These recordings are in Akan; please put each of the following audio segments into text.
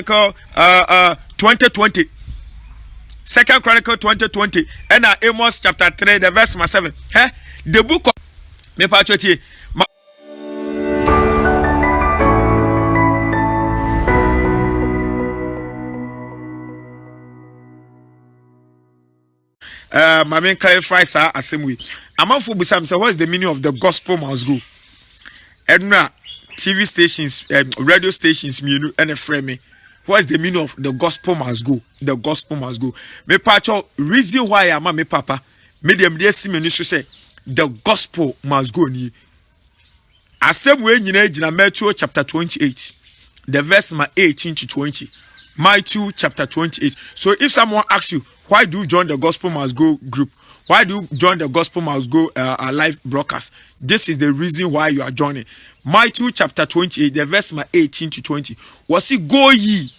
Chronicle 2020. Second Chronicle 2020. And Amos chapter 3, the verse 7. The book of me patriotie. My main clarify sir assembly. Amanfo busam say what is the meaning of the gospel must go? Edna TV stations, radio stations me and a frame me. What is the meaning of the gospel must go? The gospel must go. Me patcho reason why am me papa me dem dey see me so say the gospel must go ni. Assembly nyina Matthew chapter 28. The verse 18 to 20. Matthew chapter 28. So if someone asks you, why do you join the Gospel Must Go group? Why do you join the Gospel Must Go live broadcast? This is the reason why you are joining. Matthew chapter 28, the verse 18 to 20. Was it go ye,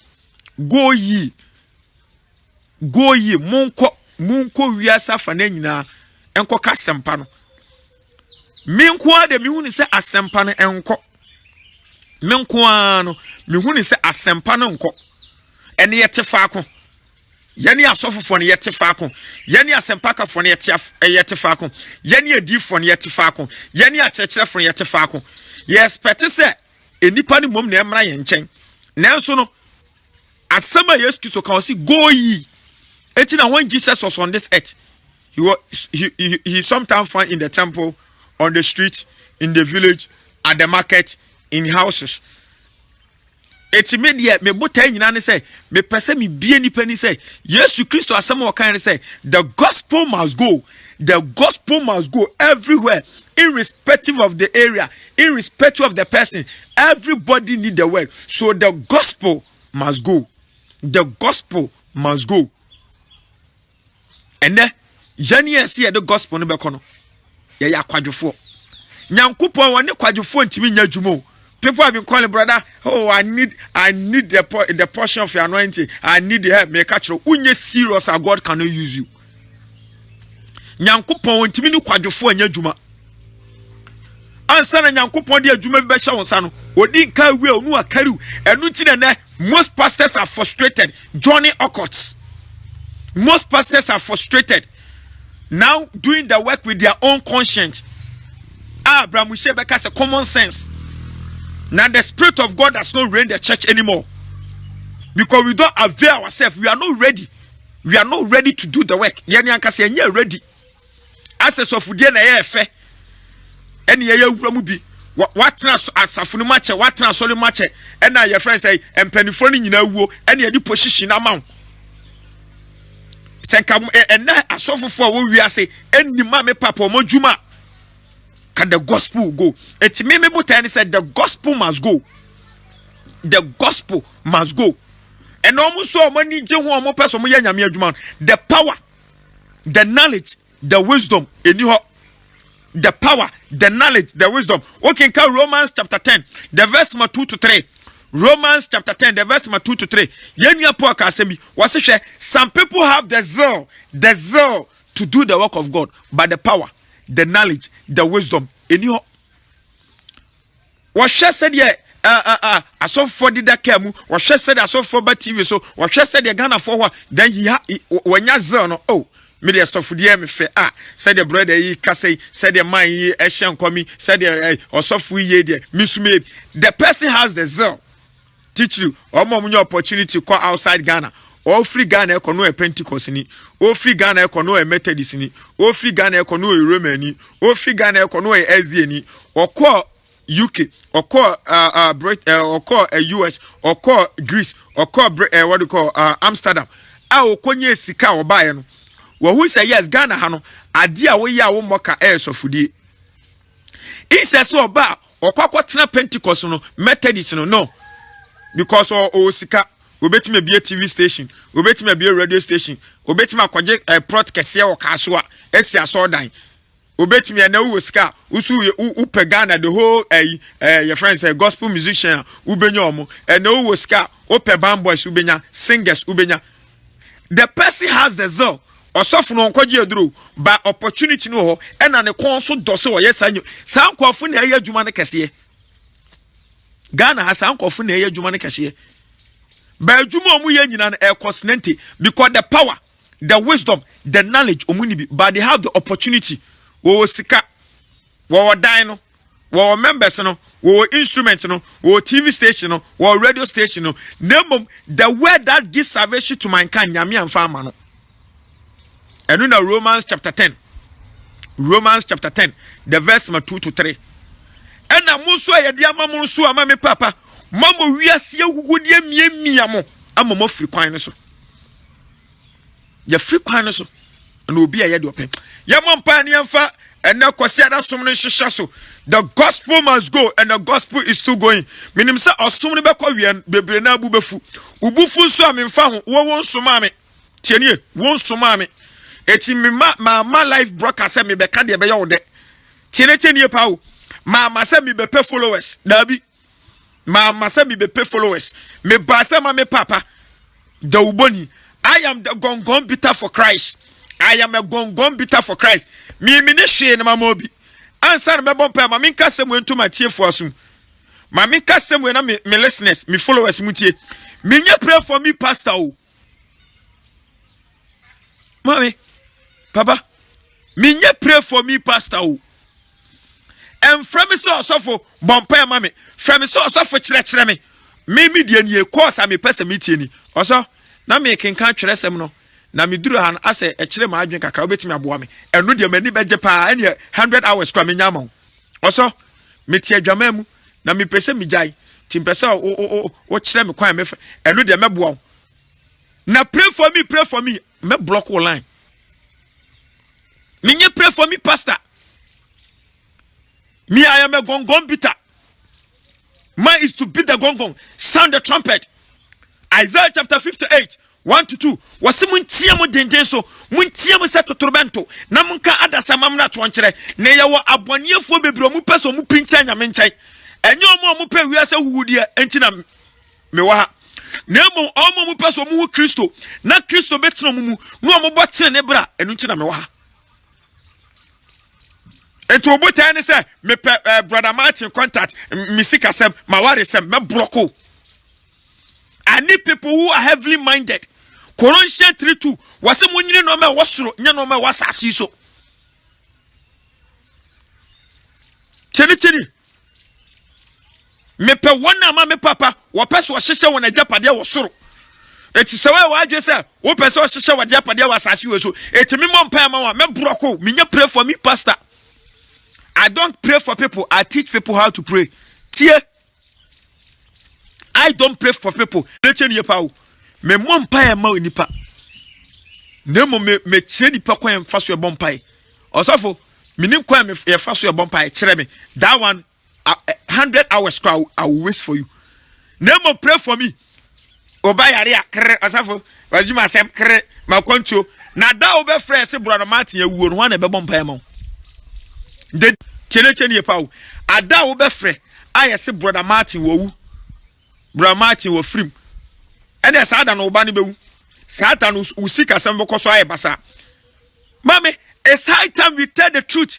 munko wiasa fanenina enko kasempa no. Minko de mihuni se asempa no enko. Minko ano mihuni se asempa no enko. Ene yete faako. Yeni asofofo ne yete faako. Yeni asempakafo ne yete faako. Yeni adifo ne yete faako. Yeni akyerkyerefo ne yete faako. Ye expect say enipa ne mom na emra ye nchen. Nanso no asema Yesu Kristo kan si go ye. Eti na when Jesus was on this earth, he sometimes found in the temple, on the street, in the village, at the market, in houses. Eti media me botai nyina ne say me pese me bie nipa ni say Yesu Kristo asema o kan say the gospel must go. The gospel must go everywhere, irrespective of the area, irrespective of the person. Everybody need the word. So the gospel must go. The gospel must go. And then Jani see the gospel no be kono. Ya kwadwofo. Nyankopon woni kwadwofo ntimi nya dwumo. People have been calling, brother, oh, I need the portion of your anointing. I need the help. Make a unye serious and God cannot use you. Nyankopon ntimi ni kwadwofo anya dwuma. Ansa na Nyankopon de adwuma be hye wonsa no. Odi nka wi onu akariu. Enu ti na most pastors are frustrated. Johnny Occult. Most pastors are frustrated. Now doing the work with their own conscience. Abraham Shebeka say common sense. Now the Spirit of God does not reign the church anymore. Because we don't avail ourselves. We are not ready. We are not ready to do the work. Yani ready. Access of na efe. Eni ye wura bi. What trans asafunu mache, what transoli mache. Ena your friend say empanifo ni nyina wuo. Eni ye di position amount. Senka ena asofofo wo wiase eni ma me papa mo djuma. Can the gospel go? It's me botai said the gospel must go. The gospel must go. And almost so many more person the power, the knowledge, the wisdom in you. The power, the knowledge, the wisdom. Okay, Romans chapter 10, the verse 2 to 3. Romans chapter 10, the verse 2 to 3. Some people have the zeal to do the work of God, but the power, the knowledge, the wisdom in you. What she said, yeah, I saw for the Dakamu, what she said, I saw for TV, so what she said, the Ghana for what, then when you're zone, oh, media stuff for the MFA, said the brother, he say, said the mind, ye, Asian coming, said the or software, ye, Miss Made. The person has the zeal, teach you, or more opportunity to call outside Ghana. All free Ghana ekono e Pentecost ni, all free Ghana ekono e Methodist ni, all free Ghana ekono e Roman ni, all free Ghana ekono e SDA ni, or call UK, or call or call US, or call Greece, or call what do you call Amsterdam. O konye sika o bae no. Wo who say yes Ghana ha no, ade a wo ya wo moka so fudie. Ise so ba o kwakwa tena Pentecost no, Methodist no, because o sika obetime be a TV station, obetime be a radio station, obetime akwaje prot kese o kaso a esi asodan, obetime na wo sika usu upegana the whole your friends say gospel musician ubenya omo and no wo sika ope band boys ubenya, singers ubenya. The person has the zeal osofu no nkwaje aduro by opportunity no ho e na ne kon so dose o yesanyo san kwafo na eya adwuma ne kese Ghana ha san kwafo na eya adwuma ne kese. ba adwuma omu ye nyina e consonante because the power, the wisdom, the knowledge omunibi, but they have the opportunity. Wo sika, wo dan no, wo members no, wo instrument no, wo TV station no, wo radio station no. Name the word that gives salvation to mankind, nyame amfa ama no. And in Romans chapter 10. Romans chapter 10, the verse 2 to 3. And a muso ya diama munsu ama me papa. Mamo wiase agugudie miamia mo. Ama mo free kwan so. Ya free kwan so. And obi aye de open. Ya mompa ni amfa ene kwose ada som no hihya so. The gospel must go and the gospel is still going. Minim se osom ne bekọ wian bebre na abu befu. Ubufu so amemfa ho wo won soma me. Tienie, won soma me. Eti ma life broadcast me be ka de be yo de. Tienie pa o. Ma say me be pay followers. Dabi. Ma say me be pay followers. Me ba say ma me papa. The uboni. I am the gongon bitter for Christ. I am a gongon bitter for Christ. Me ne hwe na mamobi. Answer me bon pa ma me ka sem wentu ma tie fo asum. Ma me ka sem we na me listeners, me followers mutie. Me nye pray for me pastor o. Mami. Papa. Me nye pray for me pastor o. And from me so for bompa mama from me so for kire me me die nie course am pese me tie ni oso na me ken kan kire sem no na me duru han ase e kire ma adwen kakra obetimi aboa me eno de mani beje pa ene 100 hours kwa me nyama oso me tie adwama mu na me pese me jai tim pese o kire me kwan me eno de meboa na pray for me me block line me nye pray for me pastor. Me, I am a gong bitter. Mine is to beat the gong, sound the trumpet. Isaiah chapter 58, 1 to 2. Wasi muntiamu dendenso, muntiamu seto turbento. Na munka ada samamna tuanchere. Ne ya wa abwaniye fo bebro mu peso mu pincha nya menchai. Enyo mu pe wiase huudie entina me wa ha. Ne mo mu peso mu Kristo. Na Kristo betino mu no mo botene ne bra enu ntina me wa ha. And to obota say me brother Martin contact me sick asem my worry sem me broko. I need people who are heavily minded. Colossians 3:2 wase munyine no me wosoro nya no me wasasi so. Cheni me pe wona ma me papa wo peso hyehye wona japade wosoro. Eti se we wa adwe se wo peso hyehye wona japade wasasi we so. Eti me mompa ma wa me broko me nya pray for me pastor. I don't pray for people. I teach people how to pray. Tie. I don't pray for people. Me mom pa ma nipa. Nemo me chire nipa kwan fa so e bom pai. Osofo, me nim kwan me e fa so e bom pai chire me. That one 100 hours crowd I will waste for you. Nemo pray for me. Oba yare akre osofo, wajuma sem kre ma kwantuo. Na da obe frɛ se brother Martin awuo no wan e be bom pai ma. De chene ye pawo ada wo be frɛ aye se brother Martin wo frim ene sa ada no ba ne bewu satan usika sem beko so aye basa mame it's high time we tell the truth.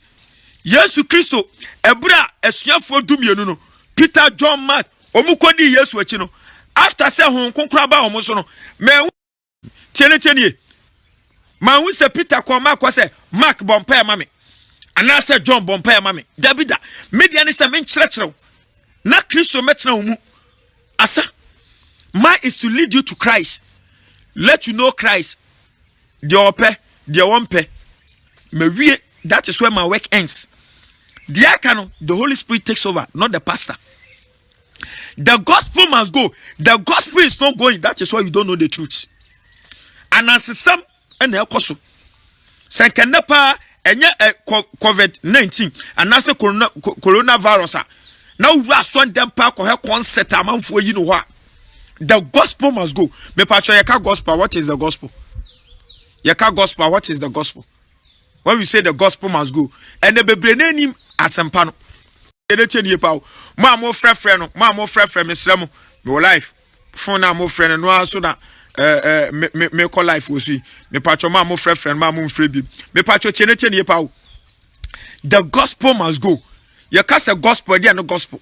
Yesu Kristo ebra esuafo dumienu no Peter, John, Mark omukodi Yesu achi no after say hon konkura ba omo so no me chene ye ma hu se Peter ko Mark ko se Mark bompa mame ana say John bompa mame Davida media ne se men kyerɛkyerɛw na Kristo metena mu asa my is to lead you to Christ, let you know Christ, the ope the one pe me wie. That is where my work ends. The canon, the Holy Spirit takes over, not the pastor. The gospel must go. The gospel is not going. That is why you don't know the truth. And as some and ekoso senkenepa enye COVID-19 and as coronavirus now we are son dem pa ko he concert amanfo yi no ho. The gospel must go. Me patcho yeka gospel. What is the gospel? Yeka gospel. What is the gospel? When we say the gospel must go, and the bebre name asempano. Eneteni pa o. Ma mo frefre no, ma mo frefre me sremo. Me life. Phone na mo frɛ no so na me call life wo si. Me patcho ma mo frefre ma mo mfrɛ bi. Me patcho cheneteni pa o. The gospel must go. Yeka say gospel, dey no gospel.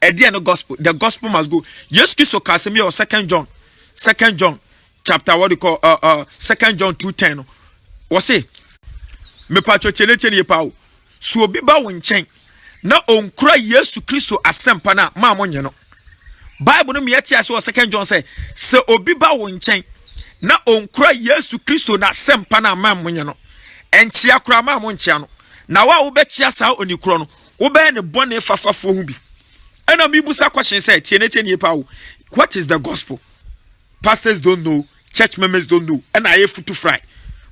The gospel must go. Yes, Kristo kasemi or 2 John Second John chapter what you call 2 John 2:10. Was say me pacho chele pa o. So obi ba wo nchen na onkura Yesu Kristo asempa na ma monye no. Bible no me yeti so 2 John say obi ba wo nchen na onkura Yesu Kristo na asempa na ma monye no. Enchia kura ma monchia no. Na wa wo be chia sa onikuro no. Wo be ne bone fafafo hu bi. Ena mi busa question say tie pa o. What is the gospel? Pastors don't know, church members don't know. And I have to fry.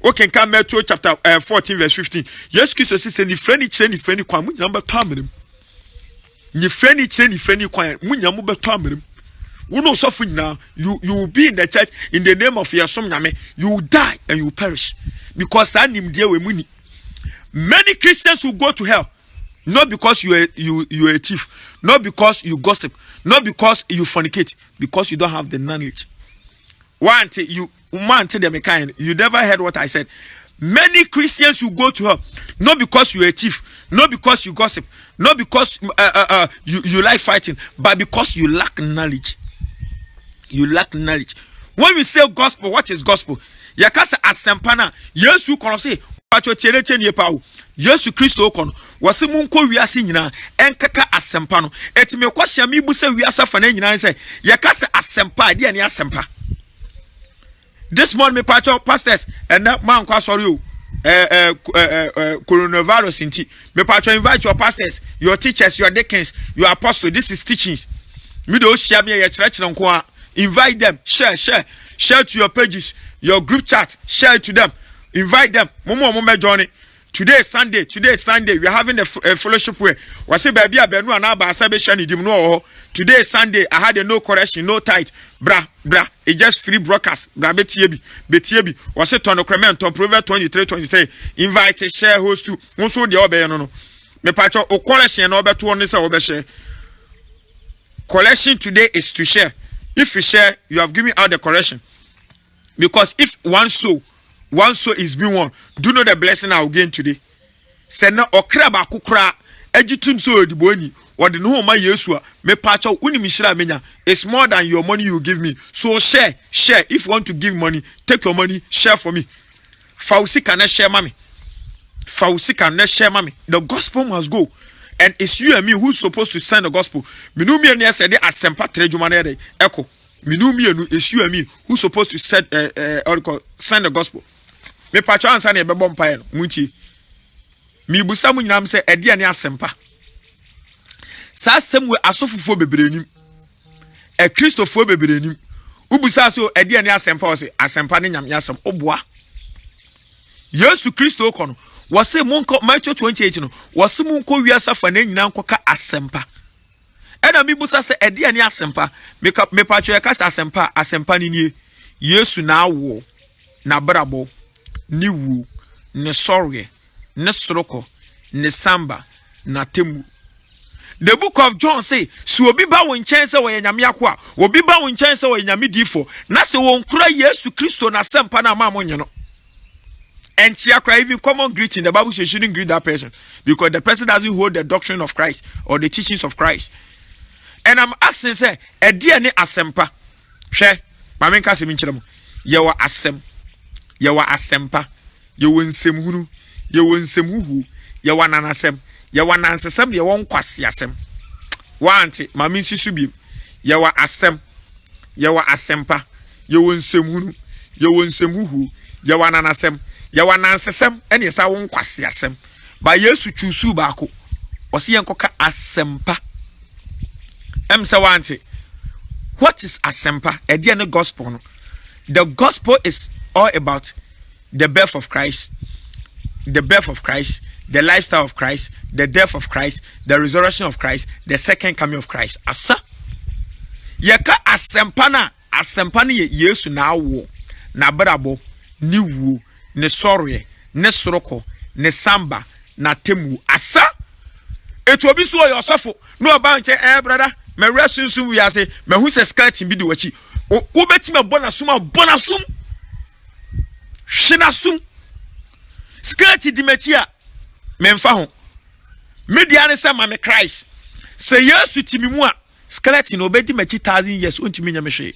Okay, come Matthew chapter 14 verse 15. Yes, Christ says ni friend kwa mu nyamba tamrem. Ni friend kwa mu nyamu betamrem. We no suffer now. You will be in the church in the name of your son nyame. You will die and you will perish because anim dia we muni. Many Christians will go to hell not because you are a thief, not because you gossip, not because you fornicate, because you don't have the knowledge. You never heard what I said. Many Christians will go to hell not because you are a thief, not because you gossip, not because you like fighting, but because you lack knowledge. You lack knowledge. When we say gospel, what is gospel? Yakasa asempana. Yesu kono say pacho chere nie pa o. Yesu Kristo kono wase munko wiase nyina enkaka asempa no. Etime kwahia mi bu se wiase fa na nyina say yakasa asempa de ne asempa. This morning me pacho pastors and that man kwa sorry o. Coronavirus inti. Me pacho invite your pastors, your teachers, your deacons, your apostles. This is teachings. Me do share me ya church nko a. Invite them, share to your pages, your group chat, share it to them. Invite them. Momo journey. Today is Sunday. We are having a fellowship where wase baby abenu ana ba asabe shani dim no. Today is Sunday. I had a no correction, no tight. Bra. It just free broadcast. Bra betiebi. Wase tono krement on Proverbs 23:23. Invite, share, host to. Onso de obe no. Me pacho o collection no obe to one say obe share. Collection today is to share. If you share, you have given out the correction. Because if one soul is being won, do you know the blessing I will gain today? Say na okra ba kukra ejitum so odiboni or the no ma Yesua me pacho unimishira menya. It's more than your money you give me. So share. If you want to give money, take your money, share for me. Fausi can share mommy. The gospel must go. And it's you and me who's supposed to send the gospel. Minumi and yes, asempa trejumanere echo. Minumi it's you and me who's supposed to send the gospel. Me pacho ansa na ebebom pa no munchi. Mi busa mu nyinam se ede ne asempa. Sa asem we asofufo beberenim. Kristofo beberenim. Ubusa so ede ne asempa o se asempa ne nyam yasem oboa. Yesu Kristo kono wase munko Matthew 28 no wase munko wiasa fa na nyina nkoka asempa. Ena mi busa se ede ne asempa me pacho ya kasa asempa ni nie Yesu na awo na brabo ni wu ne sorry ne soroko ne samba na temu. The book of John say so obi ba won chen se wo nyame akwa obi ba won chen se wo nyame difo na se won kura Yesu Kristo na asempa na ma monye no. And even common greeting, the Bible says you shouldn't greet that person because the person doesn't hold the doctrine of Christ or the teachings of Christ. And I'm asking, say, a dear ne asempa. Share, Mamen Casimir, you are asempa, you win some hunu, you win some who, you want an asem, you want answer some, you won't quasi asem. Want it, Mamin Sisubi, you are asempa, you win some hunu, you win some who, you want an asem. Ya wanansesem ene yesa won kwase asem ba Yesu chusu baako wose yenkoka asempa emse wante. What is asempa? Ede ne gospel no. The gospel is all about the birth of Christ, the lifestyle of Christ, the death of Christ, the resurrection of Christ, the second coming of Christ. Asa yeka asempa na Yesu na wo na brabo ni wu ne sorry ne soroko ne samba na temu asa etu obi so yosofo no ba nche brother me resunsun wi ase me hu se skeleton bi di wachi wo beti me bonasum hwenasum skeleton di machi a me mfa ho media ne se ma me Christ se Yesu timi mu a skeleton obedi machi 1000 years ontimi nya me hwe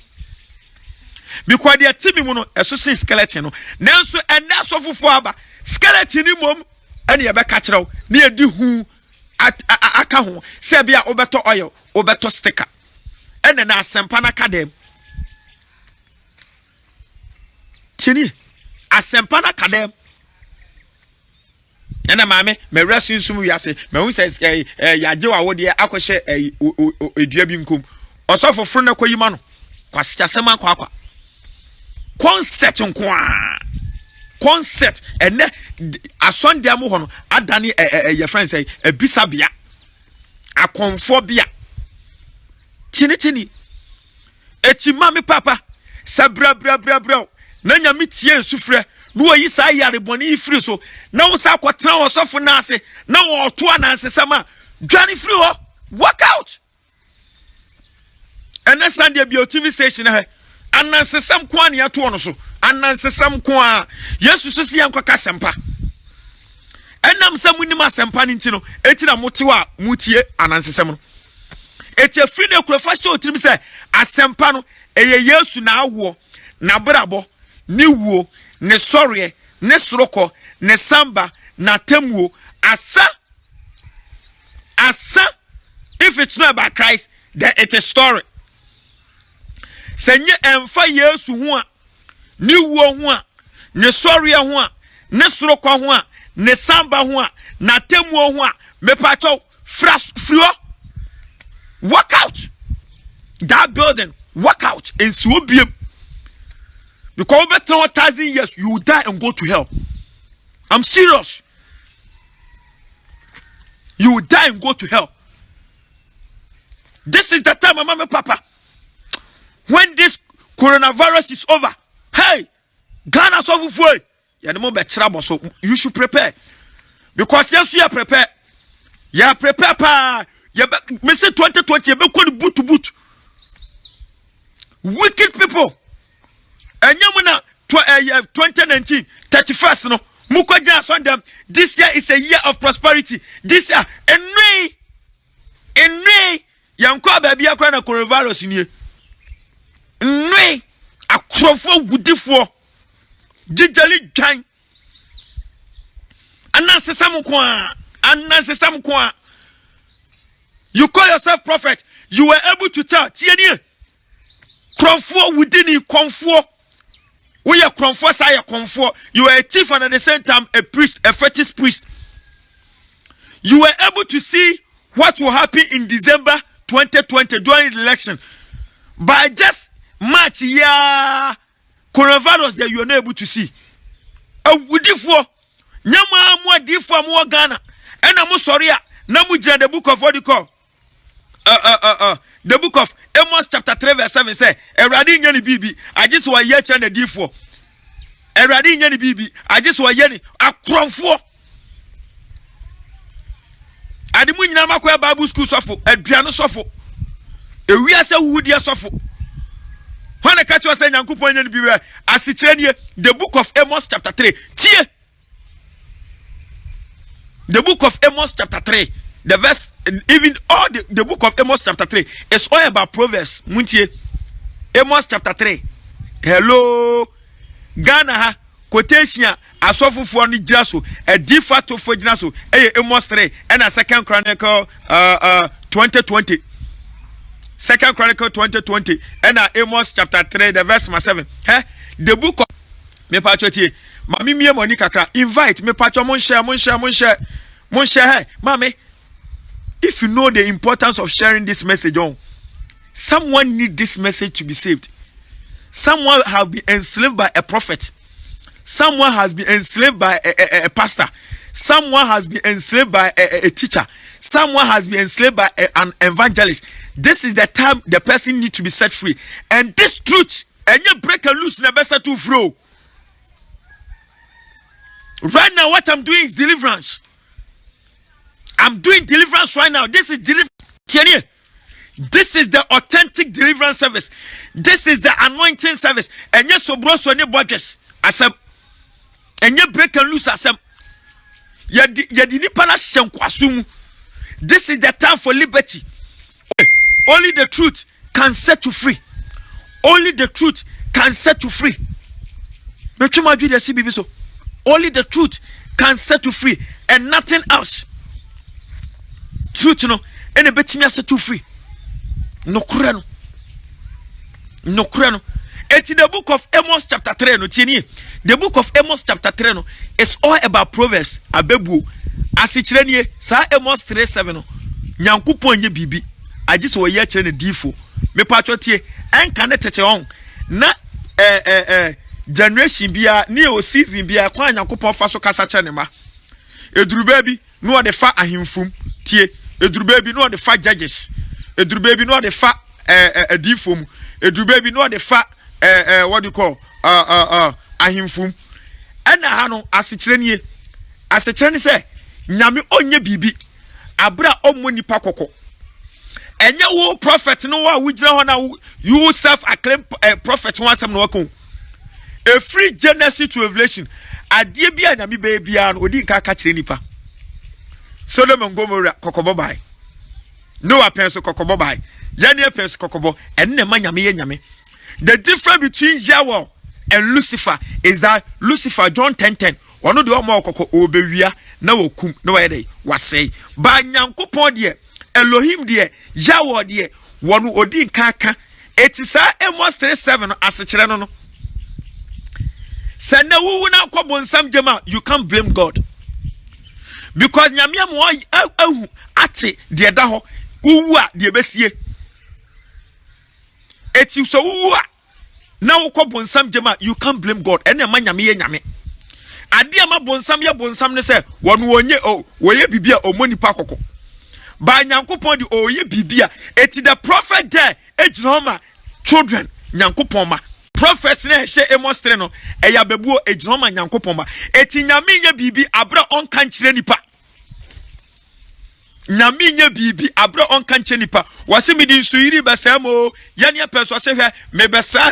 because the team no eso sin skeleton no nanso enda asofofo aba skeleton ni mom ene ye be ka kire wo na ye di hu aka ho se bia obeto oil obeto sticker ene na asempa na kadem tini asempa na kadem ene maame me resu nsum wiase me hu se yaje wa wo de akohye edua bi nkom osofofo na koyima no kwasicha sema akwa concept nkwa concept ene asonde am ho no adane your friend say ebisabia akonfo bia tini etima me papa sabra bra na nyame tie nsufre no oyi sa yare boni ifiri so na wo sa kwotran osofo na ase na wo to anansesama dwane free ho walk out ene Sunday bi TV station he anansesam kwa ne yato no so anansesam kwa Yesu so si yankoka sempa enam samunim asempa ni ntino eti na motewa mutie anansesam no eti afiri ne kura show tirim se asempa no eye Yesu na awo na brabo ni wuo ne sore ne soroko ne samba na temuo asa if it's not about Christ then it's a story. Senye emfa Yesu ho a ni wuo ho a ne sore ho a ne soroko ho a ne samba ho a na temuo ho a me pacho frio walk out that building walk out and so be because over 1,000 years you will die and go to hell. I'm serious. You will die and go to hell. This is the time, mama and papa. When this coronavirus is over, hey, Ghana so full. So you should prepare. Because yes, you are prepared. You are prepared pa. You say 2020, you be boot to boot. Wicked people. And yamuna 2019 31st no mukoja son them. This year is a year of prosperity. This year enwe yanko baby akra na coronavirus ni enwe akrofo wudifo digitally gan anansesam kwa you call yourself prophet, you were able to tell tieni krofo within konfo. We are comfort, I are comfort. You are a thief and at the same time a priest, a fetish priest. You were able to see what will happen in December 2020 during the election. By just March, yeah, coronavirus that you are not able to see. Udifo, nyama amwa difo amwa Ghana. And I'm sorry, namuja the book of what you call. The book of Amos chapter 3 verse 7 say, Eradi nyani bibi, I just wa ye chane difo. Eradi nyani bibi, I just wa ye ni akrofo. Adimu nyina makwa Bible school sofo, aduano sofo. Ewi ase wudia sofo. When I catch you say nyankopon nyani bibi, asikyerenie the book of Amos chapter 3. Tie. The book of Amos chapter 3. The verse, even all the book of Amos chapter 3 is all about Proverbs. Muntie, Amos chapter 3. Hello, Ghana ha quotation asofu for ni jaso a defato for jinaso. Amos 3 and a Second Chronicle 2020. Second Chronicle 2020 and Amos chapter 3 the verse 7. The book of me pachotie. Mami mi money kakra invite me pacho mon share hey mami. If you know the importance of sharing this message on, someone need this message to be saved. Someone have been enslaved by a prophet. Someone has been enslaved by a pastor. Someone has been enslaved by a teacher. Someone has been enslaved by an evangelist. This is the time the person needs to be set free. And this truth, and you break and loose, never set to flow. Right now, what I'm doing is deliverance. I'm doing deliverance right now. This is deliverance. This is the authentic deliverance service. This is the anointing service. And yes, so bro, so any budgets. Asem. And you break and loose asem. This is the time for liberty. Only the truth can set you free. Only the truth can set you free. Only the truth can set you free and nothing else. Truth no, and a bit me set you free. No kurano. It's in the book of Amos chapter 3 no tini. The book of Amos chapter 3 no is all about Proverbs abebu. As it renie sa Amos 3:7 no. Nyankopon nye bibi. Agi so ye kire ne difo. Me patcho tie enka ne tete on. Na generation bia ne o season bia kwa Nyankopon fa so kasa kire ne ma. Eduruba bi no de fa ahemfum tie. Eduruba bi no de fa judges. Eduruba bi no de fa difom. Eduruba bi no de fa what do you call ahemfum. Ena ha no asekire nie. Asekire ne se nyame onye bibi abra omoni pakoko. Enye wo prophet no wa wujira ho na you self acclaim prophet one some no wako. A free Genesis to Revelation adie bia nyame be bia no odi nka ka kire nipa. Sodom and Gomorrah kokobo bai. Noah penso kokobo bai. Yani penso kokobo enne ma nyame ye nyame. The difference between Yahweh and Lucifer is that Lucifer John 10:10 one of the more koko obewia na wokum na wayede wasei ba Nyankopon de Elohim de Yahweh de one odi nka etisa Amos 3:7 asechire no se na wu na kwabonsam jema you can't blame God because nyame mo ahu ate de da ho wu a de besie eti so wu a na kwabonsam jema you can't blame God ene ma nyame ye nyame ade ama bonsam ye bonsam ne se wonu onye woye bibia omonipa kokko ba Nyankopon di oye bibia eti the prophet there ejinoma children Nyankopon ma prophet na ehye Amos 3 no eya bebuo ejinoma Nyankopon ma eti nyame nya bibi abra onka nkire nipa nyame nya bibi abra onka nkire nipa wase medi nsuyiri besamo yane peso se hwe me besa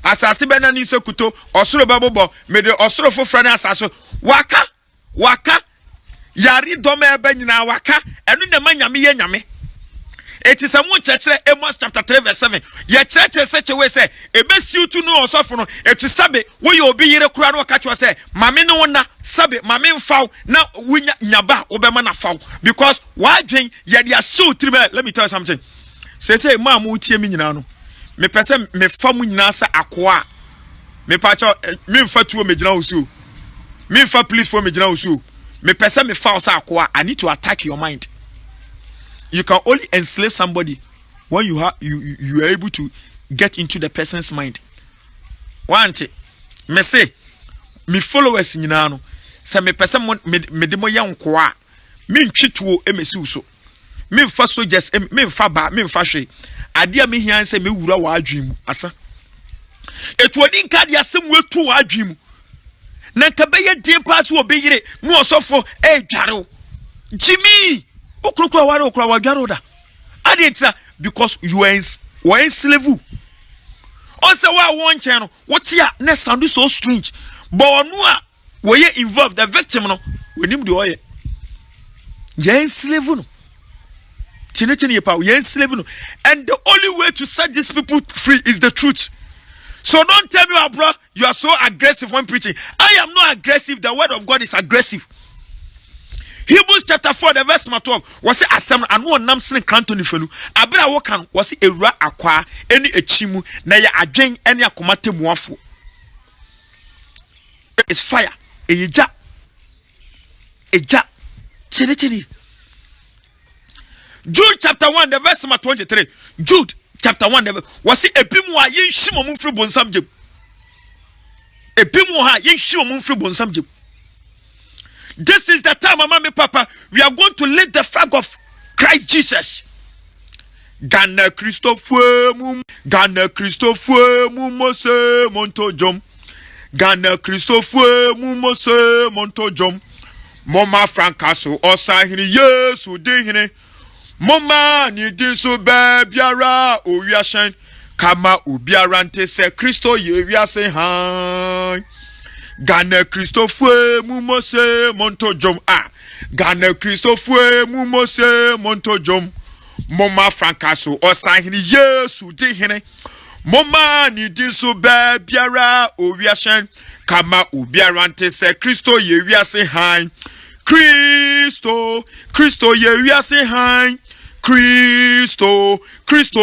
asase bena ni sekuto osoro babobo mede osoro fofra na asase waka yari dome ebe nyina waka enu ne manyame ye nyame eti samu chekere Amos chapter 3:7 ye chekere seche we se ebesiu tu no osofo no eti sabe wo ye obi yire kura no ka cho se mame ne wona sabe mame mfaw na wunya nyaba obema na faw because wadwen ye dia show tribe. Let me tell you something. Say mamu tie mi nyina no me pese me fam nyina sa akoa me pa cho me mfa tuo me gyina usu me mfa please for me gyina usu me pese me fa sa akoa. I need to attack your mind. You can only enslave somebody when you are able to get into the person's mind. One thing me say me followers nyina no se me pese me de mo ye nkoa me ntwituo emesi uso me mfa soldiers me mfa ba me mfa hwe ade a me hian se me wura wa adwim asa etuodi nka de asem wetu wa adwim na nka be ye die pass wo be yire no osofo dware Jimmy okrokro ware okra wa dware da ade ntra because you are in slave on se wa won chen no what ya na sound so strange but onu a wo ye involved the victim no wenim de oye ye in slave no Chinechini power, yes, and the only way to set these people free is the truth. So don't tell me, bro, you are so aggressive when preaching. I am not aggressive. The word of God is aggressive. Hebrews chapter 4, the verse 12 was it asem anu onam sene kranto ni fenu. Abra wokan was it ewura akwa eni echimu na ya adwen eni akomate muafo. It's fire. Eja. Chini. Jude chapter 1 the verse 23. Jude chapter 1 the was it ebimu a yenhimo mumfri bonsam jem. Ebimu ha yenhimo mumfri bonsam jem. This is the time, Mama, Papa, we are going to lift the flag of Christ Jesus. Ghana Christophe mum mose monto jom. Ghana Christophe mum mose monto jom. Mama Francaso osahini Yesu dehine. Mama ni diso biara owiashen kama obiara nte se Kristo ye wiase han. Ghana Christophe mumose monto jom Ghana Christophe mumose monto jom. Mama Francaso osahini Yesu dehine. Moma ni dinso be biara owiashen kama obiara nte se Kristo ye wiase han. Kristo ye wiase han. Kristo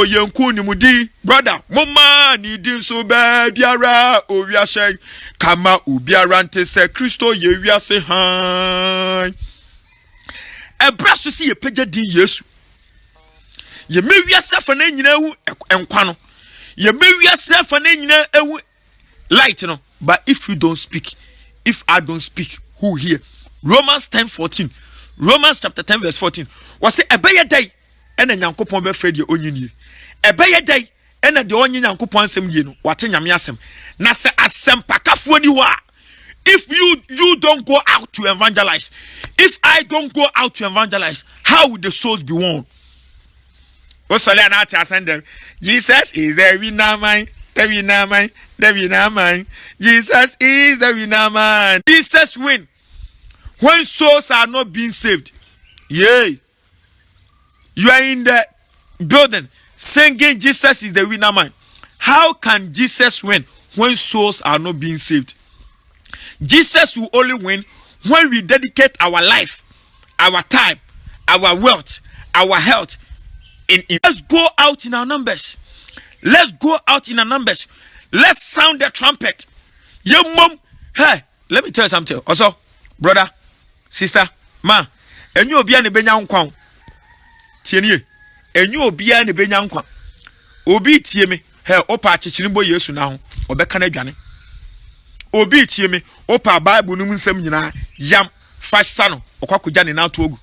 ye nkuni mudi. Brother, moma ni dinso be biara owiashen kama obiara nte se Kristo ye wiase han. Ebra so si ye pagya di Yesu. Ye me wiase fa na nyina hu enkwa no. Ye me wiase fa na nyina ehu light no. But if you don't speak, if I don't speak, who hear? Romans 10:14. Romans chapter 10 verse 14. Was say ebeye day ena nyankopon be fredi onyini. Ebeye day ena de onyi nyankopon asem die no. Wate nyame asem. Na se asem pakafo ni wa. If you don't go out to evangelize, if I don't go out to evangelize, how would the souls be won? Jesus is the winner man, the winner man, the winner man. Jesus is the winner man. Jesus win when souls are not being saved. Yay! You are in the building singing Jesus is the winner man. How can Jesus win when souls are not being saved? Jesus will only win when we dedicate our life, our time, our wealth, our health. Let's go out in our numbers. Let's go out in our numbers. Let's sound the trumpet. Your mom, hey, let me tell you something. Also, brother, sister, ma, and you be an ebenya nkwan. Tienye, and you be an ebenya nkwan. Obi tie me, hey, opa chichirimbo Yesu na ho, obeka na adwane. Obi tie me, opa Bible no nsem nyina yam fashion no, okwakoja ne na to ogu.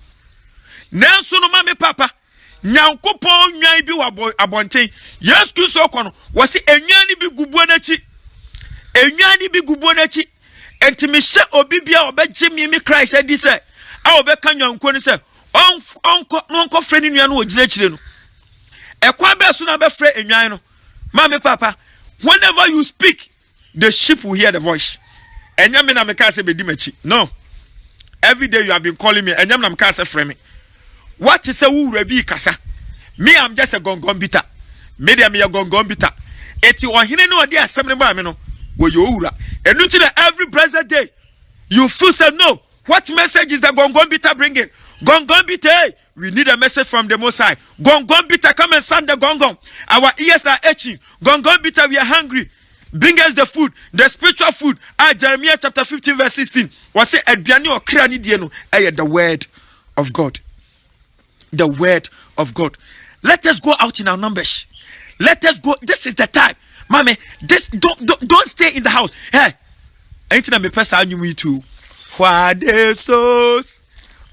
Nanso no ma me papa Nyankopon nwan bi wa abonten Yesu Kristo kono wose enwan ni bi gubuo nachi enti me hye obi bia obegye me Christ adi se a obeka nwanko ni se onko frɛ ni nwan no ogina kire no ekwa be so na be frɛ enwan no ma me papa whenever you speak the sheep will hear the voice enya me na me ka se be di machi no every day you have been calling me enya me na me ka se frɛ me. What is a wura bi kasa? Me, I'm just a gongon bita. Me a gongon bita. Eti ohine no ade asem ne ba me no. Wo yo wura. Enu to every blessed day. You feel say no. What message is the gongon bita bringing? Gongon bita, hey, we need a message from the Most High. Gongon bita, come and sound the gongon. Our ears are itching. Gongon bita, we are hungry. Bring us the food, the spiritual food. Jeremiah chapter 15 verse 16. Was say aduane okra ni die no. The word of God. The word of God. Let us go out in our numbers. Let us go. This is the time, mommy. This don't stay in the house. Hey, ain't na me pesa anyum too. Why the souls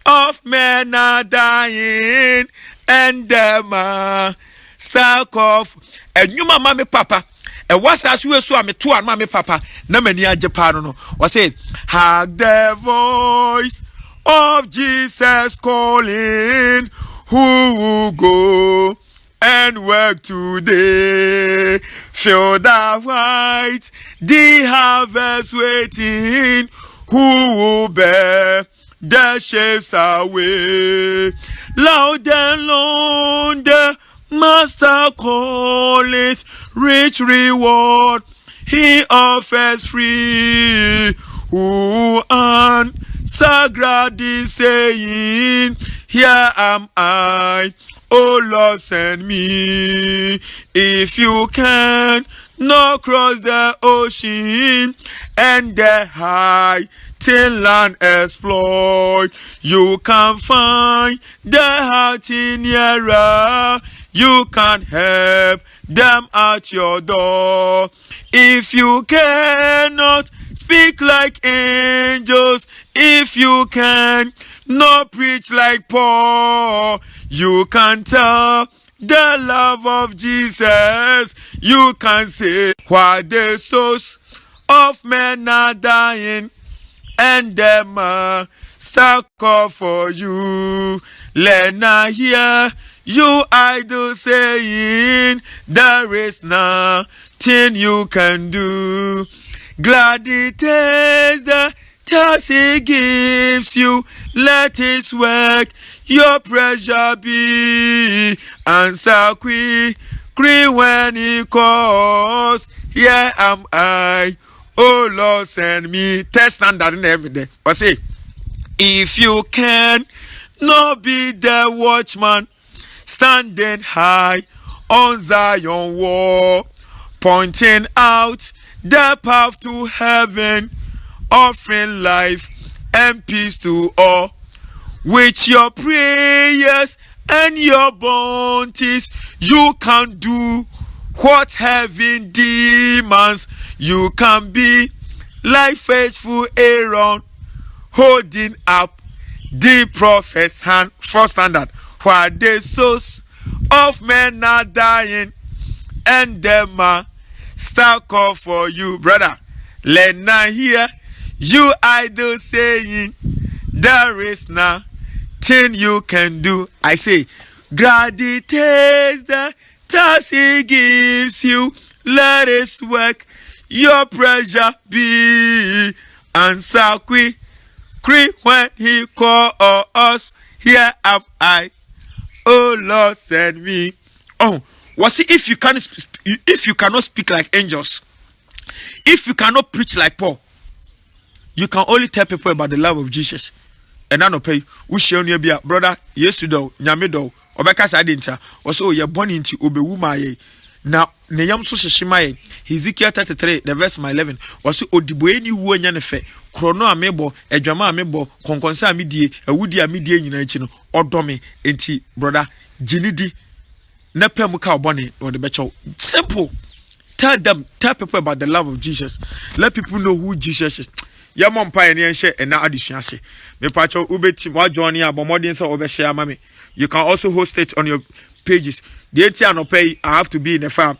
of men are dying and them are stuck off. And you, mommy, papa. And what's as you so I'm two and mommy, papa. Na many Japan no. Was it? Have the voice of Jesus calling, who will go and work today? Feel the white, the harvest waiting, who will bear the shapes away? Loud and long the master calleth, rich reward he offers free. Who answer gladly saying, here am I, oh Lord send me. If you can not cross the ocean and the high till land exploit, you can find the heart in nearer. You can help them at your door. If you cannot speak like angels, if you can not preach like Paul, you can tell the love of Jesus. You can say, while the souls of men are dying and them are stuck up for you, let not hear you idle saying, there is nothing you can do. Glad it is the task he gives you. Let his work your pressure be. Answer quick Cry when he calls. Here am I. Oh Lord, send me. Test standard in every day. But say, if you can not be the watchman, standing high on Zion wall, pointing out the path to heaven, offering life and peace to all. With your prayers and your bounties, you can do what heaven demands. You can be like faithful Aaron, holding up the prophet's hand. First standard. While the souls of men are dying, and them are stuck up for you, brother. Let not hear you idle saying, there is nothing you can do. I say, gravitate the task he gives you. Let his work your pressure be. Answer quick when he call us. Here am I. Oh Lord, send me. Oh, was it if you cannot speak like angels, if you cannot preach like Paul, you can only tell people about the love of Jesus. And I no pay. We share you be a brother. Yes, you do. Nyame do. Obeka sa denta. Also, you're born into obewu maye. Now, ne yam so sheshimaye. Ezekiel 33, the verse 11. Was odibo eni wu anya ne fe. Krono amebo, edwama amebo, konkonsa amidie, ewudi amidie nyina nchi no. Odome enti brother, jinidi na pem ka obone no de becho. Simple. Tell people about the love of Jesus. Let people know who Jesus is. Ya mom pioneer share and now addition share. Me pacho ubeti wa join ya bomodin so obe share mame. You can also host it on your pages. The ATN no pay, I have to be in the farm.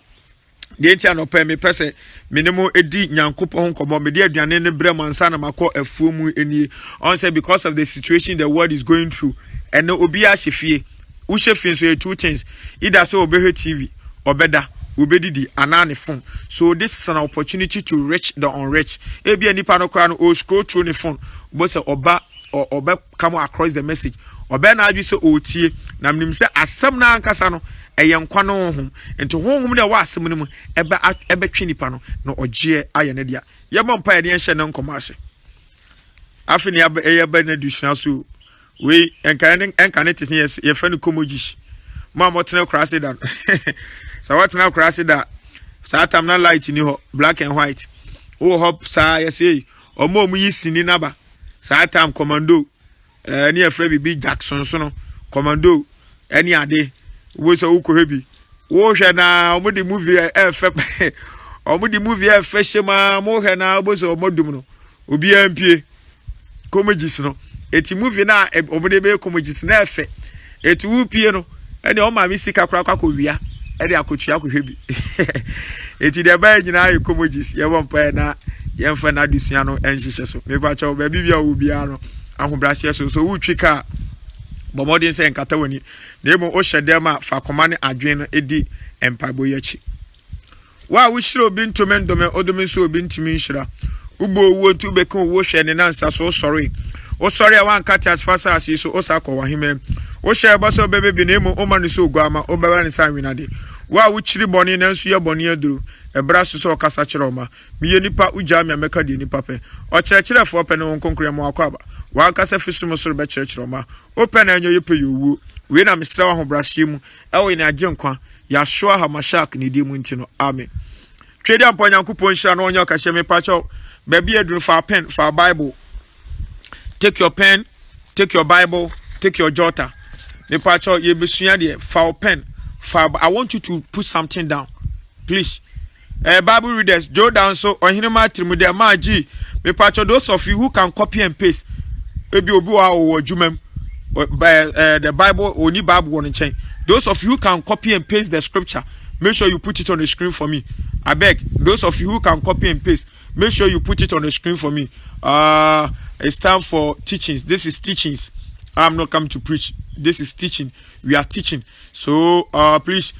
The ATN no pay me person minimum edi nyankopon komo me dia aduane ne bre mansa na makọ afuomu eni. On say because of the situation the world is going through and no obi a hye wo hye so two things. Either so obe TV or better ubedidi anane phone. So this is an opportunity to reach the unreached. Ebi anipa no kra no o scroll through the phone. But say oba come across the message. Oba na adwi se otie na mnim se asem na ankasa no eye nkwa no honhom. Enti honhom na wa asem no mu ebe twe nipa no na ogie aye ne dia. Ye bompa ye ne hye ne nkoma hye. Afini eye ba na dusua so we enka ne yes ye fa no komoji. Ma motene kra se dan. So what now crash that? Satam na light ni ho black and white. Oh hop sa yes say omo mu yisini naba. Satam commando ni afre bibi Jackson so no commando any ade we so uko hebi. Wo hwe na omo di movie efe omo di movie efe shema mo hwe na obo so omo dum no. Obi ampie comedies no. Eti movie na omo de be comedies na efe. Eti wu pie no. Ene o ma mi sika kra kwa wia. Ede akotua kohwebi eti de ba nyina ye komojis ye bompa na ye mfa na adusua no enhyehyɛ so me ba chawo ba bibia wo bia no ahobrahye so wutwi ka bomodin se nkata wani na emo o hyede ma fa koma ne adwen no edi empabo yachi wa wo hyira obi ntome ndome odome so obi ntimi nhyira ubo wo ntu be kan wo hwe ne nansa so sorry o sorry a wan kata as far as so o sakọ wahime o share baso bebe bi na emo o manu so oguama o beba ne sanwinade wa wo chiri boni na nsu ye boni aduru ebra so so kasa kire oma miye nipa ugya me ameka de nipa pe o kirekirefo pe ne wonkonkure mo akwaba wa kasa fisum so be kirekire oma o pe na anyo yepe yowu we na misra wa hobrahye mu e wo ina agyenkwa ya shoa ha mashak ne di mu ntino amen twedi ampa nyankopon hira no onyo ka hye me pacho baby aduru fa pen fa bible. Take your pen, take your Bible, take your jotter. Me pacho ye besua de fa pen. I want you to put something down. Please. Bible readers, Joe down so ohinema trimude maji. Me pacho those of you who can copy and paste. Ebi obi wa o jumem the Bible oni Bible won chain. Those of you who can copy and paste the scripture, make sure you put it on the screen for me. I beg. Those of you who can copy and paste, make sure you put it on the screen for me. It's time for teachings. This is teachings. I'm not coming to preach. This is teaching. We are teaching. So please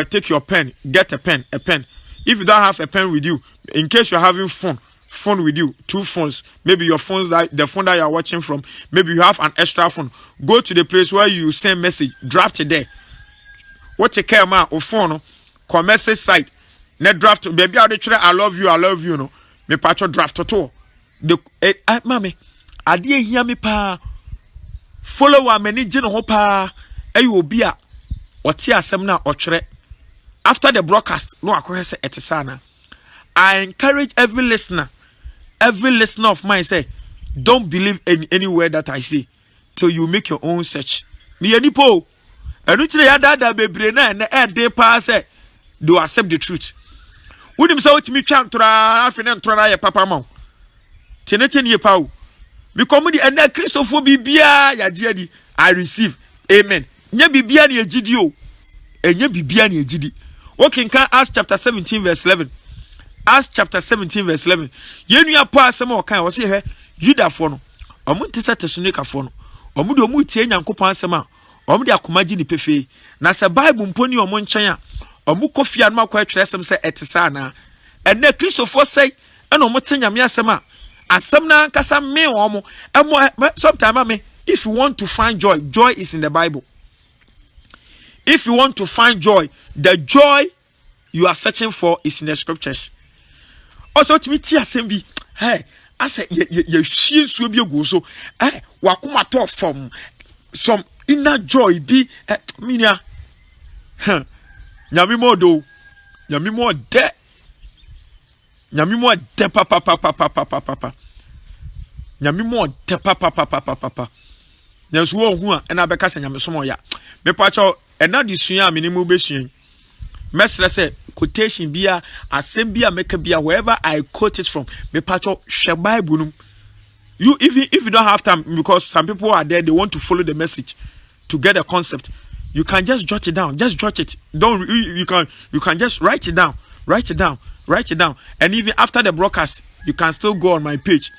take your pen. Get a pen. If you don't have a pen with you, in case you're having phone with you, 2 phones, maybe your phones, the phone that you're watching from, maybe you have an extra phone. Go to the place where you send message. Draft it there. What take care of phone? commercial side ne draft baby how they try I love you no me patcho draft to the mama ade hia me pa follower mani gye no ho pa ayi obi a ote asem na otwere after the broadcast no akohwe se etesana. I encourage every listener of mine say don't believe in any word that I say till you make your own search. Me anipo enu kire ya dada bebre na e dey pa say do accept the truth. Wonim say otimi twa ntora afene ntora na ye papa ma. Tenete ne pa o. Because the ene Christopher bibia ya di I receive. Amen. Nya bibia na ejidi o. Enye bibia na ejidi. Okay, can Acts chapter 17 verse 11. Acts chapter 17 verse 11. Yenu ya pa asem o kan o se he Juda fo no. Omo ntese Tesonika fo no. Omo de omo tie Nyankopon asem a omo de akomaji ni pefe. Na se Bible mponi omo nchen a omo kofia no makwa twere asem se etesa na. Ene Christopher say ena omo te Nyame asem a asem na kasa me omo. Sometimes me if you want to find joy, joy is in the Bible. If you want to find joy, the joy you are searching for is in the scriptures. Also, to me, TSMB, hey, I said, you see, so be a go so, eh, wakuma talk from some inner joy be, minia, Yami more do, Yami more de, Yami more de papa, Yami more de papa. There's one who and I became Yami ya. Me pacho. And now this year, minimum besting. Mestre say quotation bia, asembia make bia wherever I quote it from. Me patcho shabai bunum. You even if you don't have time because some people are there, they want to follow the message to get a concept. You can just jot it down. Just jot it. Don't you can just write it down. Write it down. And even after the broadcast, you can still go on my page,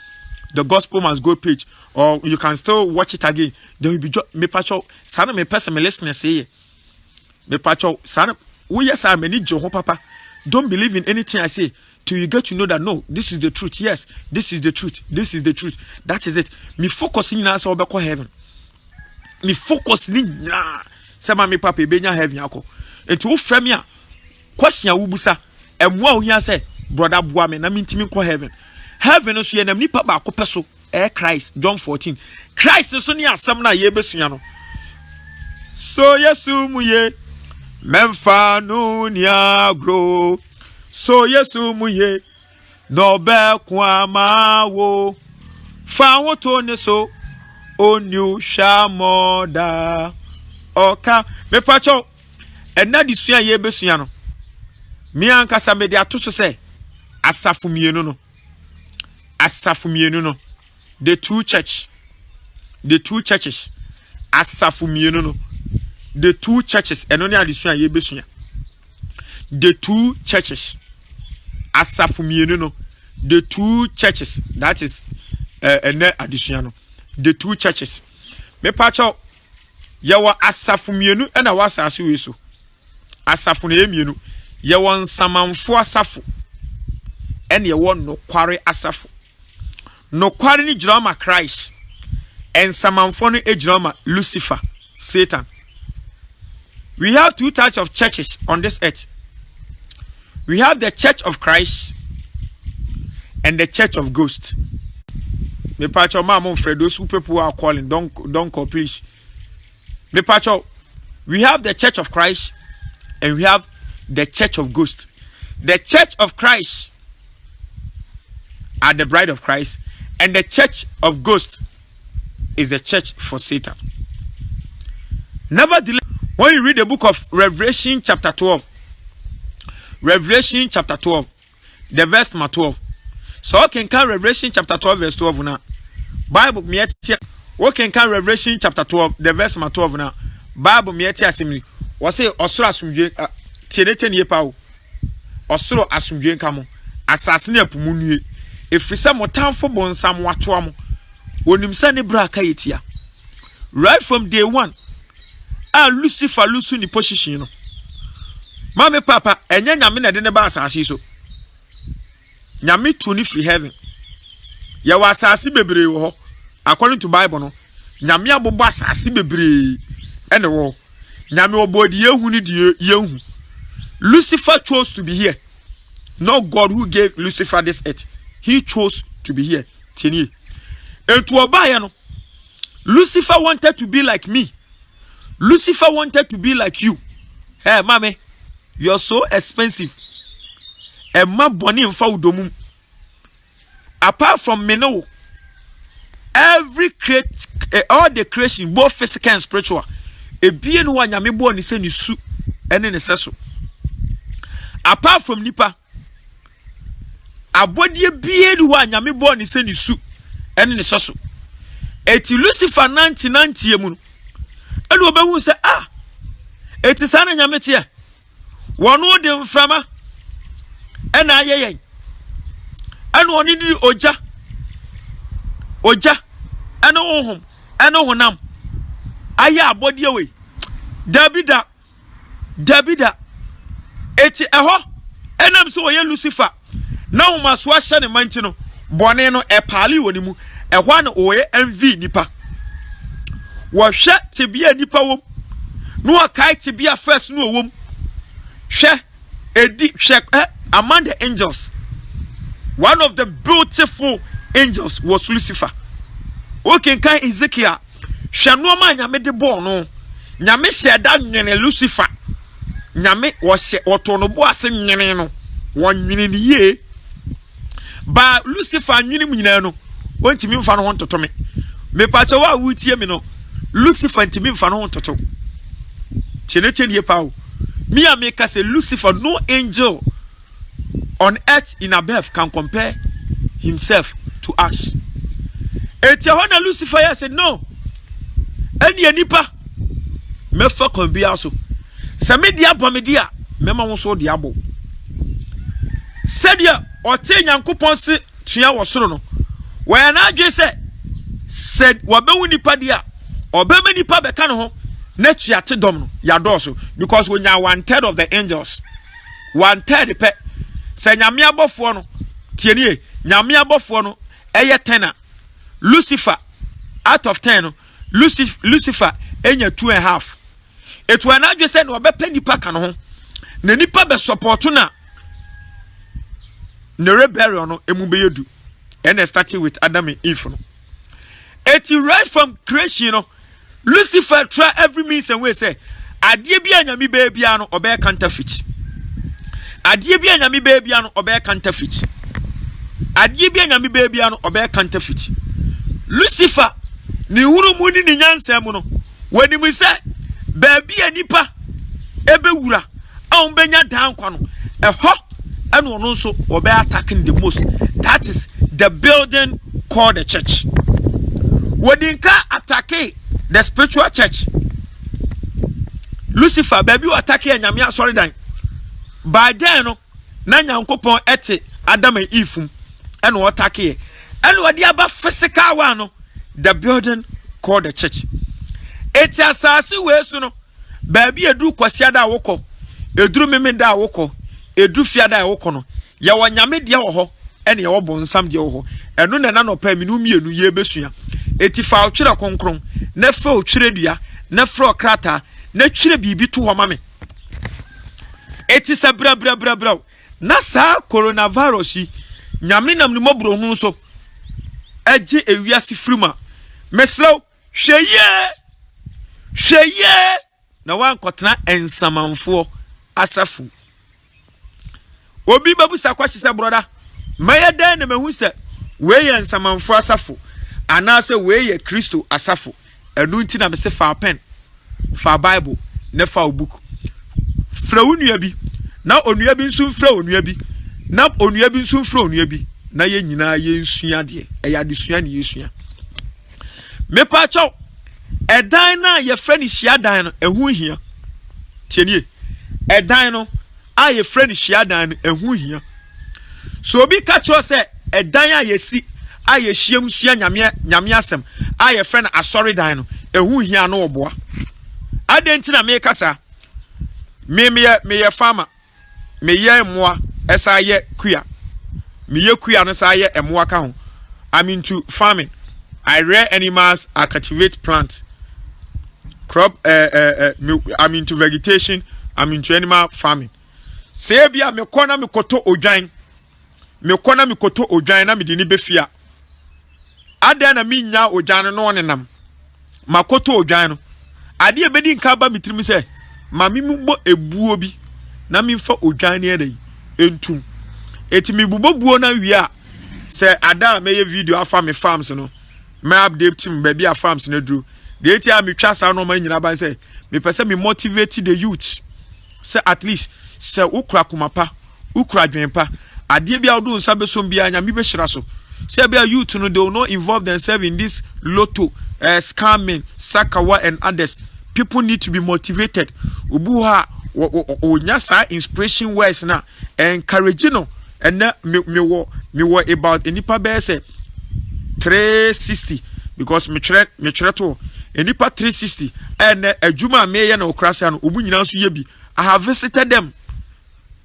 the Gospel Must Go page, or you can still watch it again. There will be me patcho. Sana me person me listener say. Me pacho sana we yes I many Joe papa. Don't believe in anything I say till you get to know that no, this is the truth. Yes, this is the truth. This is the truth. That is it. Me focus in answer obeko heaven. Me focus ni nya. Sama me papa benya heaven yako. Enti wo frɛ me a question wubusa. Emu a wo hia say brother boa me na me ntimi ko heaven. Heaven so ye nam nipa ba ko peso. Christ John 14. Christ so ni asam na ye besua no. So yesu muye memfa no nia gro. So yesu muye no be kwama wo. Fa wo to ne so onyu shamoda. Oka me pacho enna disua ye besua no. Mi ankasa me de atoso se asafu mienu no. Asafu mienu no. The two churches. Asafu mienu no. The two churches and only addition ye besua. The two churches. Asafu mienu no. The two churches. That is addition. The two churches. Me pacho yawa asafu mienu ena wasa asu yesu. Asafu ne mienu. Yawa nsamanfo asafu. Ene yawa no kware asafu. No kware ni drama Christ. And samanfo no drama Lucifer, Satan. We have two types of churches on this earth. We have the Church of Christ and the Church of Ghost. Me pacho mama for those who people are calling, don't call please. Me pacho, we have the Church of Christ and we have the Church of Ghost. The Church of Christ are the bride of Christ, and the Church of Ghost is the church for Satan. Nevertheless, when you read the book of Revelation chapter 12, the verse 12. So I can count Revelation chapter 12 verse 12 now. Bible me etia. We can count Revelation chapter 12 the verse 12 now. Bible me etia asemi. We say osoro asumdwe tienete ne pa o. Osoro asumdwe nka mo. Asase ne apumu nue. Efrisa motamfo bonsam wato am. Wonim se ne bra ka yetia. Right from day one. Lucifer lusu ni position no. Mame papa enye nyame na de ne ba asase so. Nyame tu ni free heaven. Ya wa asase bebre wo ho. According to Bible no. Nyame abobo asase bebre ene wo. Nyame obodi yehu ni die yehu. Lucifer chose to be here. Not God who gave Lucifer this earth. He chose to be here. Tieni. And to obey, Lucifer wanted to be like me. Lucifer wanted to be like you. Hey, mommy, you're so expensive. And my bonny and foul. Apart from me, no. All the creation, both physical and spiritual, a being one yami born is in su and in a sesso. Apart from Nipa, a body being one yami born is in su and in a sesso. Eti Lucifer 90 yemun. And Obewu say, ah, it is an yametia. One of them frama and I and one need Oja. And no home, and no honam. Aya body away. Dabida. Eti eho. And I'm so ye Lucifer. Now must wash and mantino. Boneno e pali wonimu. E one oye envy nipa. Washe tibia nipa wom. No akai tibia first no wom. She edi among the angels. One of the beautiful angels was Lucifer. Okay, kan Ezekiel. Shanoma nyame de bo no. Nyame sheda nwene Lucifer. Nyame wo hye otonobo ase nwene no. Won nwene ni ye. Ba Lucifer nwene mu nyina no. Wontimi mfa no hontoto me. Me pacha wa wutie me no. Lucifer ntimi mfa no hontoto. Chenete ye pawo. Me ameka say Lucifer, no angel on earth in above can compare himself to us. Etiahona Lucifer said no. Any nipa me fa kon bia so. Se me dia bomedia me ma won so diabo. Sadia o te Nyankopon se tua wo soro no. We na adwe se said wo be nipa dia obema nipa be ka no ho na tua te dom no ya doso because we nya 1/3 of the angels. 1/3 pe se nyame abofo no tienie nyame abofo no eye 10. Lucifer out of 10 Lucifer enya 2.5. It when I just said no be nipa ka no ho na nipa be support na ne rebellion no emu be yedu and starting with Adam and Eve no. It right from creation no Lucifer try every means and way say adie bia nyame be bia no obe counterfeit. Adie bia nyame be bia no obe counterfeit. Adie bia nyame be bia no obe counterfeit. Lucifer ni huru mu ni nyansa mu no wani mu se baabi anipa ebe wura a benya dan kwa no eho ene ono so obe attacking the most. That is the building called the church. Wodinka attack the spiritual church. Lucifer baabi o attack nyame asori dan by then no na Nyankopon ete Adam and Eve ene o attack e and what the about physical one, no, the building called the church. It's a sassy way, so no, baby, a do quasiada woko, a drew me da woko, a do fiada wokono, ya wanyame dia ho, and your bon sam dioho, and none of peminumi no ye besuya. 85 chira concron, nefro chiredia, nefro crata, nechire bibi to her mammy. It is a bra. Nasa coronavirus, Yaminam no mobro hunso. Eji ewiase fruma meslow hweye na wan kotena ensamanfo asafu obi babusa kwachi se broda maye dan na mehu se we ye ensamanfo asafu anase we ye Kristo asafu enu nti na me se fa pen fa Bible ne fa book fra onua bi na onua bi nso fra onua bi na onua bi nso fra onua bi na ye nyina ye nsua de e ya de sua ne yesua me pa chaw edan na ye fra ni hia dan no ehu hia tienie edan no a ye fra ni hia dan no ehu hia so obi ka chaw se edan a ye si a ye hiem sua nyame asem a ye fra na asori dan no ehu hia no oboa adenti na me kasa me ye farmer me ye moa esa ye kuya me ye kuya no sa ye emoa ka ho. I'm into farming. I rear animals, I cultivate plants. Crop I'm into vegetation, I'm into animal farming. se bia me kona me koto odwan me kona me koto odwan na me de ni befia ada na me nya odwan no onenam makoto odwan no ade ebedi nka ba mitrim se ma me mbo ebuo bi na me fa odwan ne adai entum eti me bubo buo na wi a se ada me ye video afa me farms no me update team baby a farms no dru de eti a me twa sa no man nyina ban se me pese me motivate the youth se at least se ukura kumapa ukura dwenpa ade bia odo nsa besom bia nya me be hira so se bia youth no they will not involve themselves in this lotto scamming sakawa and others. People need to be motivated ubuha onya sa inspiration words na encourage no and me wo about enipa be say 360 because me chere to enipa 360 and adwuma me ye na okrasia no obu nyina so ye bi. I have visited them.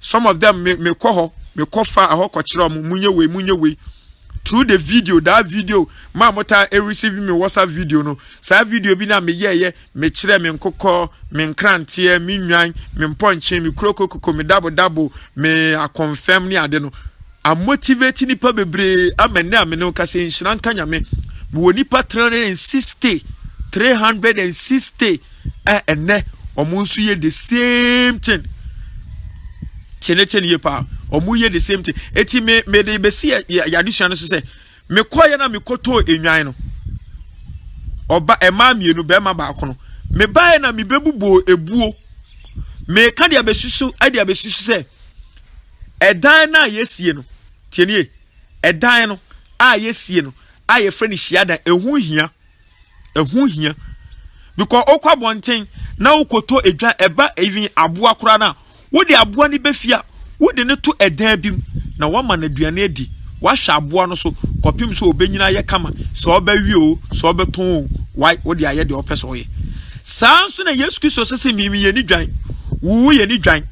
Some of them me koho me kofa aho kochiro munye we through the video. That video ma mota receiving me WhatsApp video no sa video bi na me ye me kire me nkokọ me nkrantie me nwan me mponche me krokoko me double me a confirm ni ade no a motivate nipa bebre amene amene ka se nhira nka nyame me woni pa 360 ene omunsu ye the same thing chenecheni ye pa omu ye the same thing eti me de besi ya addition so say me koye na me koto enwan no oba ema mienu be ma ba kono me bae na me bebubo ebuo me ka dia besusu ade abesusu say edan na yesie no tienie edan no a yesie no a ye friend shiada ehu hia because okwa bonten na ukoto edwan eba even aboa kura na wo de aboa ni befia wo de ne to edan bim na wa ma na duane adi wa hwa aboa no so kopim so obenyina ye kama so obawi o so obeton why wo de aye de opeso ye sanso na Yesu Kristo sese mimi ye ni dwan wu ye ni dwan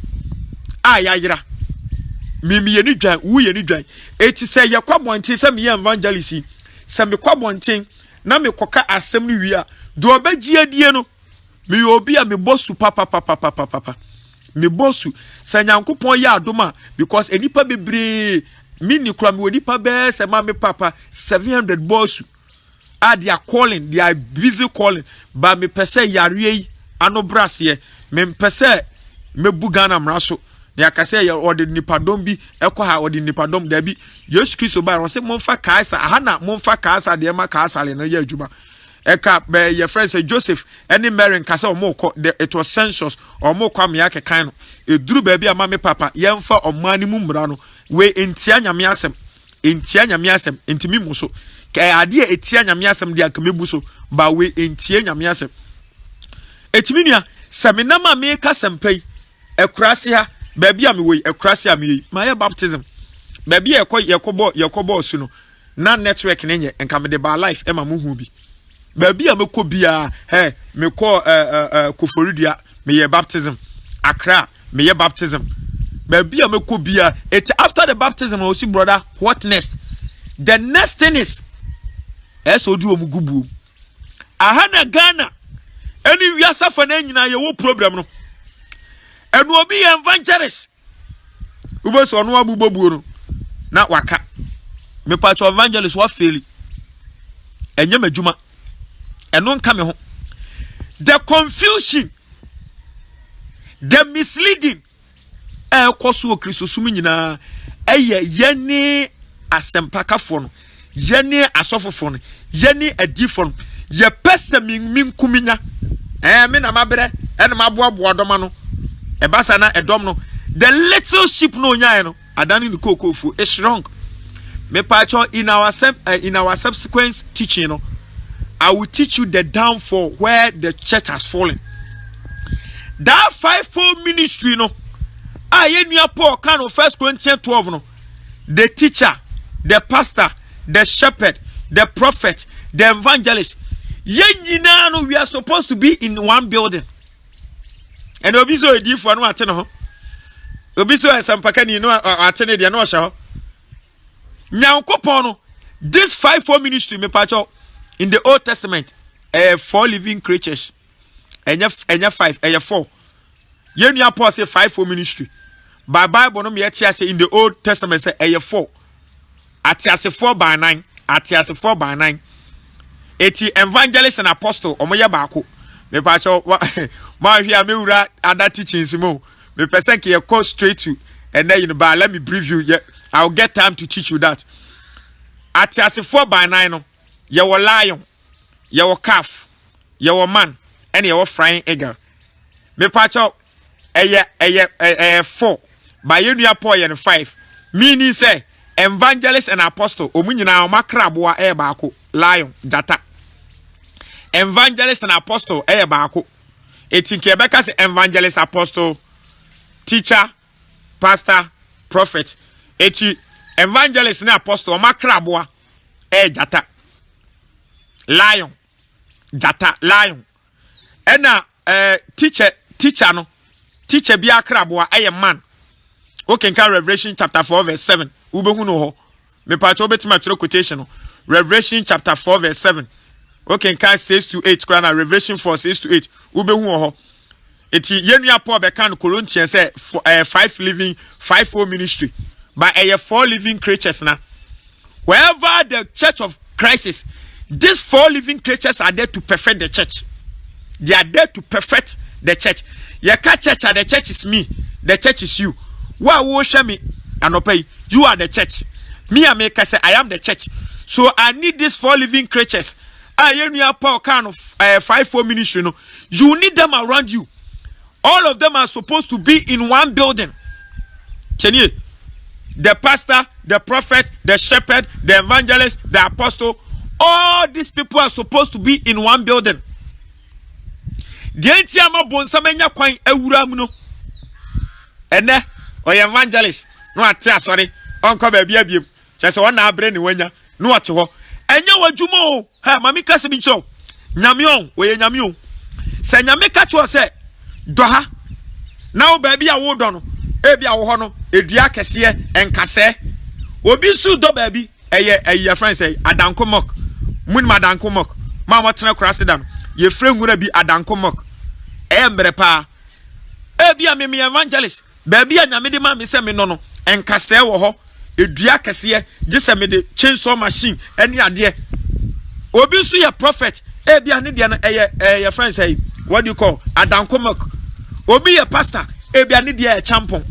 aya yira mimi ye ni dwan wu ye ni dwan eti se ye kwabonten se me evangelist se me kwabonten na me koka asem ni wi a do obagie adie no me obi a me bossu papa me bossu sanyankopon ya adoma because enipa bebre mini kura me onipa be se ma me papa 700 bossu they are calling, they are busy calling but me pese yare ano brase me pese me bugana mraso na akase ya odi nipadom bi ekwa ha odi nipadom da bi Yesu Kristo ba ro se momfa kaisa aha momfa kaisa de ma kaisa le no ya adwuma eka be your friend say Joseph any Mary nkasa omoko it was census omoko am ya kekan no eduru ba bi ama me papa yemfa omani mu mra no we entia nyame asem entimi muso ka ade etia nyame asem de akamebu so ba we entia nyame asem etimi nua seminama me ka sempai ekurase ha ba bi am we ekurase am yi my baptism ba bi yekobo su no na network ne nye enka me de ba life e ma mu hu bi baby a meko bia me ko Koforidua me ye baptism Accra me ye baptism baby a meko bia it after the baptism I see brother what next the next thing is esodi omugubu aha na Ghana any wiasa fa na nyina ye wo problem no enu obi evangelist ubo so no abubobuo no na waka me part evangelist wa fail enye madwuma eno nka me ho the confusion the misleading koso Kristo sum nyina yene asempakafo no yene asofofo no yene adifo no ye pese minkuminya me na mabre ene maboaboa doma no ebasa na edom no the little sheep no nyae no adani ni kokofu is wrong me pacho in our subsequent teaching no I will teach you the downfall where the church has fallen. That fivefold ministry no Paul kind of 1 Corinthians 12 no the teacher, the pastor, the shepherd, the prophet, the evangelist. Yenjina no we are supposed to be in one building. And obi so edi for no atene ho. Obi so esampaka ni no atene de no hye ho. Nyankopon no this fivefold ministry me pacho in the Old Testament 4 living creatures enya 5 4 yenu Paul say 5 for ministry By Bible no me say in the Old Testament say eye 4. Atiase 4 by 9. Atiase 4 by 9. Eti evangelist and apostle omoye baako. Me pa cho ma hia me wura other teachings mo. Me person ke go straight to and then let me brief you. Yeah, I'll get time to teach you that. Atiase 4 by 9 no. Ye wo lion, ye wo calf, ye wo man, and ye wo frying eagle. Me pa cho eye 4 by you Paul and 5. Meaning say evangelist and apostle omunyina omakraboa baako lion jata. Evangelist and apostle baako. Etinke beka say evangelist, apostle, teacher, pastor, prophet. Eti evangelist and apostle omakraboa jata. Lion jata lion. Ena teacher no. Teacher bi akraboa man. Okay, can Revelation chapter 4 verse 7. Ubehu no ho. Me pa cho betima tro quotation no. Revelation chapter 4 verse 7. Okay, can 6 to 8 krana Revelation 4 6 to 8. Ubehu ho. Eti yenua Paul be kan Corinthians say 5 living 5 ministry. By 4 living creatures na. Wherever the church of Christ is, these 4 living creatures are there to perfect the church. They are there to perfect the church. Yeka church, the church is me. The church is you. Wa wo hwe me anopai. You are the church. Me and make say I am the church. So I need these 4 living creatures. Yenua Paul kind of 5-4 ministry no. You need them around you. All of them are supposed to be in one building. Chenye, the pastor, the prophet, the shepherd, the evangelist, the apostle, all these people are supposed to be in one building. The entiama bonsamenya kwan ewura mu no. Ene oy evangelist no atia sorry onko ba bia biem. Chese wona abre ni wanya no ote ho. Enya wadwuma o. Ha mami kase bi cho. Nyame on oye nyame o. Se nyame ka cho se do ha. Na wo ba bia wo do no. E bia wo ho no edua kese enkase. Obi su do ba bi eye friend say adankomok. Mun madankomok. Ma mo tena krasedam. Ye frengura bi adankomok. Embre pa. Bia me evangelist. Baby anyame de ma me se me no enkase wo ho. Edua kese gise me de chainsaw machine eni ade. Obi su ye prophet. Bia ne de na ye friend say what do you call adankomok. Obi ye pastor. Bia ne de champon.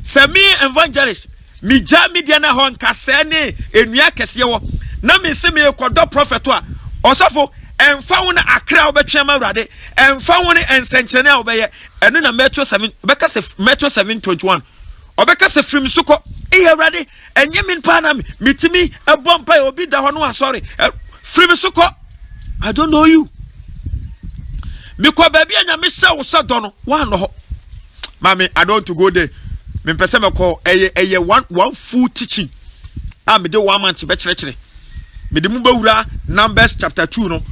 Se me evangelist. Mi ja me de na ho enkase ne enua kese wo. Na me se me kodo prophet a osofo emfa wona akra obetwema urade emfa wona ensenchene obeye eno na Matthew 7 obeka se Matthew 7:21 obeka se frim suko urade enye min pa na mitimi ebompa obi da ho no sorry frim suko I don't know you because baby anya me sha wo so do no wa no ho mami I don't want to go there me pese me call eye one full teaching me de 1 month be kire me de mu bawura Numbers chapter 2 no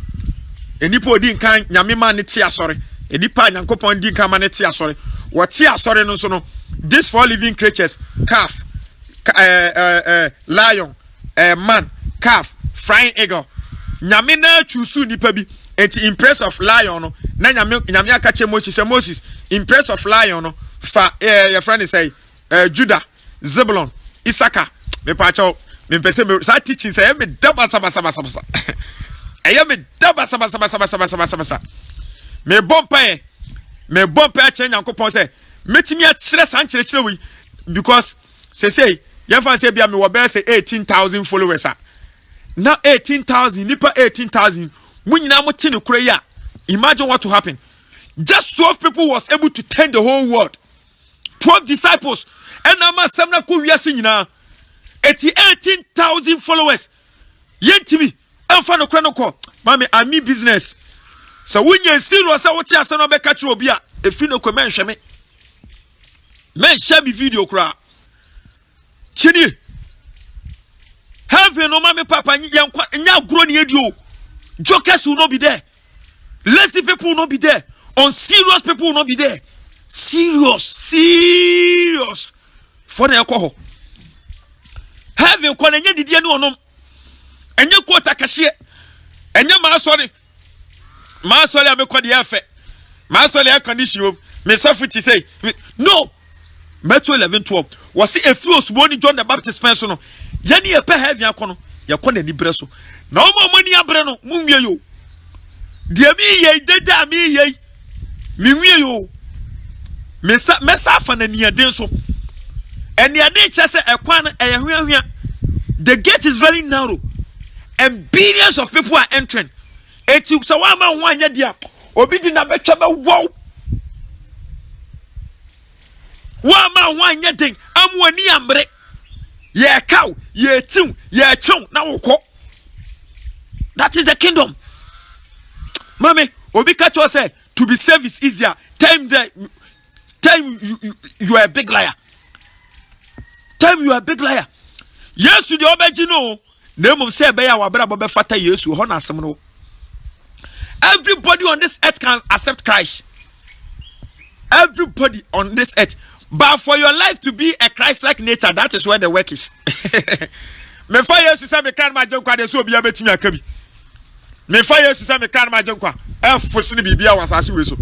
enipo di nkan nyame ma ne tia sore enipa nyankopon di nkan ma ne tia sore wo tia sore no so no these 4 living creatures calf lion man calf flying eagle nyame na chusu nipa bi enti impress of lion no na nyame aka che Moses in place of lion no fa your friend say Judah Zebulon Issachar me pa cho me pese me sa teaching say me daba saba eye me daba saba me bompa che nyankopon say metimi a kire san kire wi because say ye fan say bia me wo be say 18,000 followers now 18,000 nipa 18,000 munyina mo tini kure ya imagine what to happen. Just 12 people was able to turn the whole world. 12 disciples and ama semna ko wiase nyina 18,000 followers yentimi amfa no kra no ko mami ami business so wunye serious a wote ase no be ka kire obi a efi no ko menhwe me share me video kra chini heaven no mami papa nya gro ne edio jokers will not be there, lazy people will not be there, unserious people will not be there. Serious for the alcohol. Heaven kwa nenye didi anu onom. Enye kwa takashie. Enye maasori amekwa di efe. Maasori air condition. Me safety say no. Matthew 11:12 was see a few small John the Baptist person no yani e pe heavy akono ye kona ni bre so na o mo ni abre no munwie yo de mi ye deda mi ye mi nwie yo mesa fa na ni aden so eni aden che se ekwan e ye hwehwea. The gate is very narrow and billions of people are entering. Eti so wa ma ho anya dia obi di na betwa be wow wa ma ho anya den amwani amre ye cow ye tin ye chon na woko. That is the kingdom. Mami obi catch us say to be saved is easier. Time you are a big liar. Time you are a big liar. Yes, you the obeji no. Name of say be ya wa bra bo be fata Yesu ho na asem no. Everybody on this earth can accept Christ. Everybody on this earth. But for your life to be a Christ-like nature, that is where the work is. Me fa Yesu say me kan ma jenkwa de so obi abetimi akabi. Me fa Yesu say me kan ma jenkwa. Efo ne bibia wasase we so.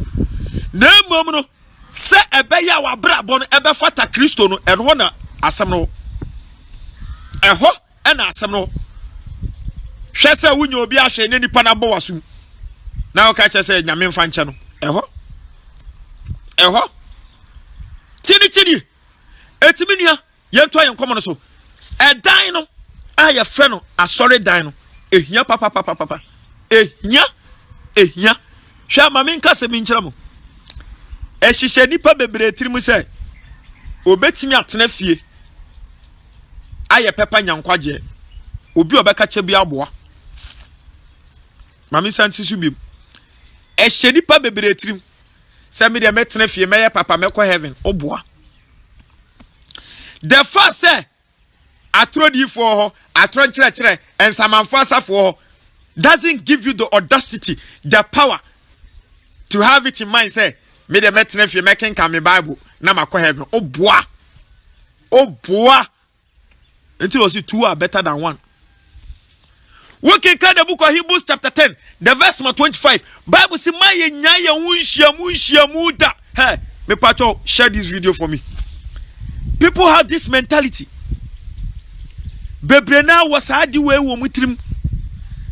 Na mmom no se ebe ya wa bra bo no ebe fata Kristo no en ho na asem no. Eho ena asem no. Hwe se wunye obi ahwe ne nipa na bo wasum. Na o ka che se nyame mfa nche no. Eho tini etimi nua yento ayenkomo no so edan no aye fe no asori dan no ehia papa ehia hwa mame nka se mi nkyira mo ehihye nipa bebre tirimu se obetimi atena fie aye pepa nyankwaje obi obeka che bia aboa mame santi su bi ehye nipa bebre tirimu se me de metena fie meye papa meko heaven oboa. The first say atrodi for atron kire and samanfo asafo doesn't give you the audacity, the power to have it in mind say me de metena fie making come me Bible na mako heaven oboa until you see two are better than one. We can the book of Hebrews chapter 10, the verse 25. Bible says, "My nyaya unshia muda." Hey, me pacho, share this video for me. People have this mentality. Bebrena was hadi we wo mutrim.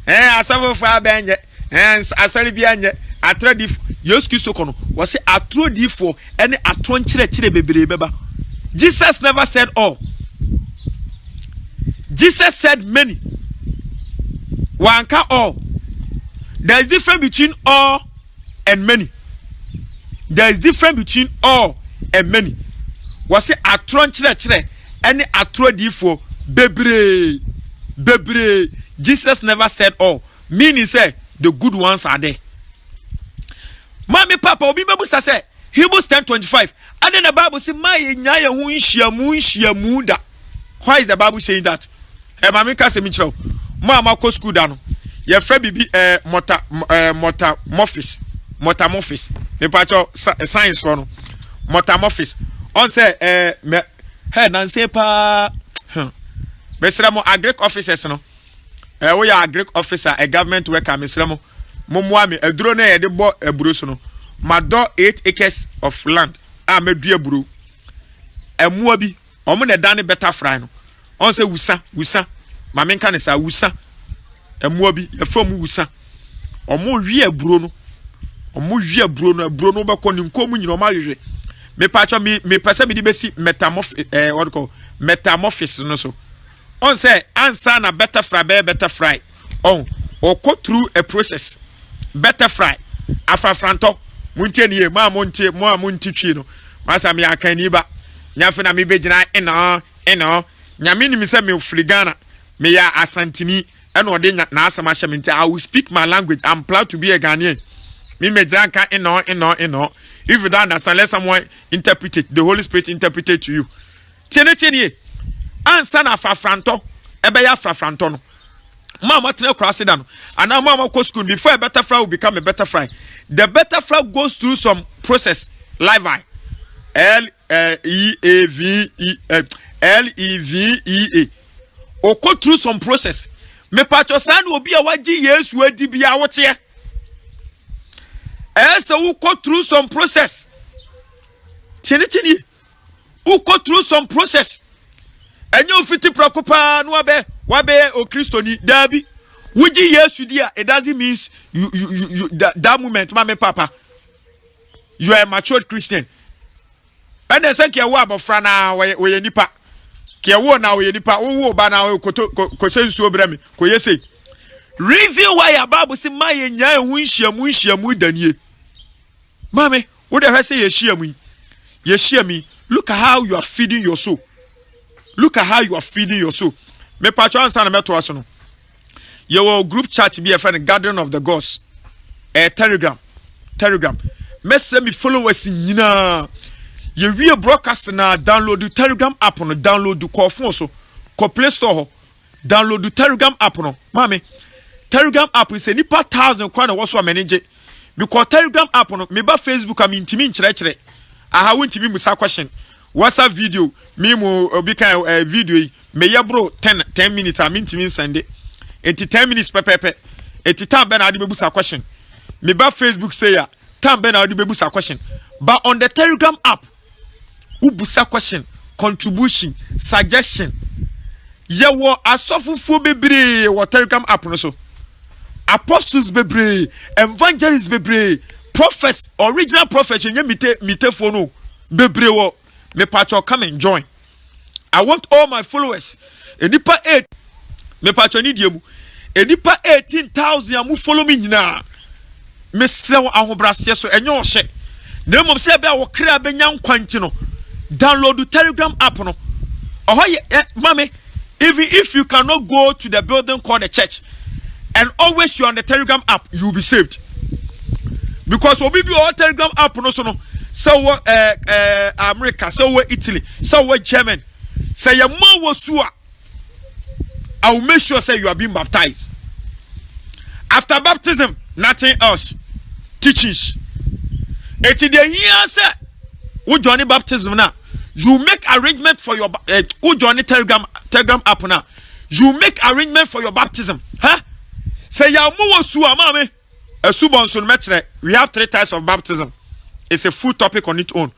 Asafo fa benye. Asari bianye. Atrodi Yesu sokono. Was say atrodi for any atron kire bebre beba. Jesus never said all. Jesus said many. Wanka all. There is difference between all and many. There is difference between all and many. Was it atron chire any atrodi for bebre. Jesus never said all. Meaning say the good ones are there. Mommy papa obi bebu say Hebrews 10:25. And then the Bible say my nyaya hu nhia muda. Why is the Bible saying that? Mami ka se mi chiro. Mama ko school da no. Ye fra bibi metamorphosis. Me pacho science for no. Metamorphosis. On say hey nan say pa mesra mo agric officers no. We are agric officer, a government worker mesra mo. Momwa me aduro na ye de bo aburo so no. Mado 8 acres of land. Medu aburo. Emua bi omo na dan better fry no. On say wusa. Mame nka ne sa wusa. Emua bi efom wusa. Omo wi aburo no. Aburo no be ko ni nkom nyina o ma hwehwe. Me pacho me pese me di besi metamorphosis no so. On say answer na better fry. On go through a process. Better fry. Afafranto muntie ne ma montie mo twi no. Masa me akani ba. Nyafe na me begina eno. Nyame ni me se me frigana. Me ya asantini eno ode na asama hye I will speak my language. I'm proud to be a Ghanaian. Me medranka eno. If you don't understand, let someone interpret it. The Holy Spirit interpret it to you. Tiene. Answer na afafranto. Ebe ya afafranto no. Mama tene cross it down. And now mama go school before a better fry will become a better fry. The better fry goes through some process. Live eye. L-E-V-E-A. Or go through some process. Me pacho san will be a waji Yesu edi bia wote. So we go through some process. Chini. who go through some process. And you fit preocupa no wabe o Christo ni dabi. Would you yes you dear? It doesn't mean you that moment, mama papa. You are a matured Christian. And then say kia wa abofra na we nipa. Kia wo na we nipa. Wo ba na ko sensu obrami. Ko yese. Reason why your Bible say my nya ehunhyiamu danie. Mame, what the hell say yehyiamu? Look at how you are feeding your soul. Look at how you are feeding your soul. Me patcho ansa na meto aso no. Your group chat be a friend Garden of the Gods. Telegram. Mesre me followers nyina. Ye we broadcast na download the Telegram app no, download the call phone so. Ko Play Store download the Telegram app no. Mame, Telegram app is a nipa 1,000 kwa na wo so manage. Because Telegram app no me ba Facebook am intimi nkyerɛkyerɛ. Aha wontimi musa question. WhatsApp video me mo obi kan video me ye bro 10 minutes am intimi send it. 10 minutes pepepe. 10 ben adi bebusa question. Me ba Facebook say ya 10 ben adi bebusa question. But on the Telegram app ubusa question, contribution, suggestion. Ye wo asofufu bebre wo Telegram app no so. Apostles bebre, evangelists bebre, prophets, original prophets ye mite phone bebre wo. Me patcho come and join. I want all my followers. Enipa 8 me patcho ni diemu. Enipa 18,000 amu follow me nyina. Me srew ahobrase so enyo hye. Na mom se be wo kra benya nkwanti no. Download the Telegram app no. Mame, even if you cannot go to the building called the church and always you're on the Telegram app, you'll be saved. Because we be on Telegram app no so no. So America, so Italy, so German. Say your mom was sure. I will make sure say you are being baptized. After baptism, nothing else. Teachings. It's the year say who join baptism now. You make arrangement for your who join Telegram app now. You make arrangement for your baptism. Huh? Say ya mu sua mame. We have 3 types of baptism. It's a full topic on its own.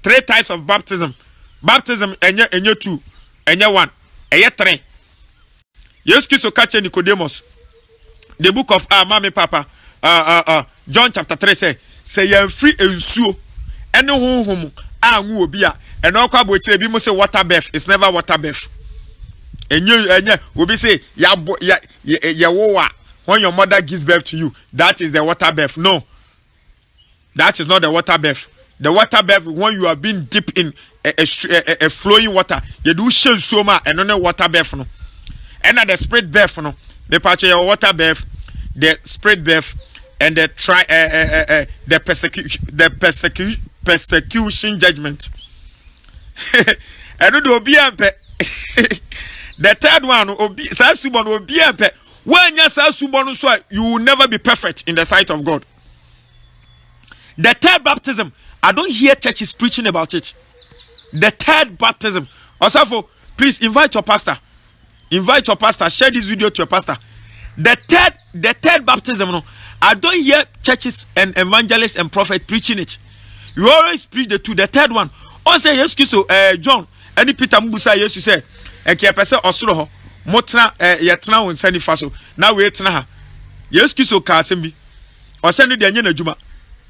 3 types of baptism. Baptism enye 2, enye 1, enye 3. Yes, Christ catch Nicodemus. The book of Mami Papa, John chapter 3 say you free ensuo. Any home angu obia. And all kwabo chire bi mo say water bath. It's never water bath. Enye obi say ya wowa. When your mother gives birth to you, that is the water bath. No, that is not the water bath. The water bath when you are being deep in a flowing water. You do shell soma and no water bath no. And the spirit bath no. The part of your water bath, the spirit bath, and the persecution judgment. And do be ampe. The third one obi sa subon obi ampe. When you say subon so you will never be perfect in the sight of God. The third baptism, I don't hear churches preaching about it. The third baptism. Also, please invite your pastor. Invite your pastor. Share this video to your pastor. The third baptism, no, I don't hear churches and evangelists and prophets preaching it. You always preach the 2. The third one. Also, yes, John. Any Peter Mbusa, yes, you say, and kia pesa osuro motra yetna won sani faso. Now we tna ha. Yes, ka asembi. Osani de anye na djuma.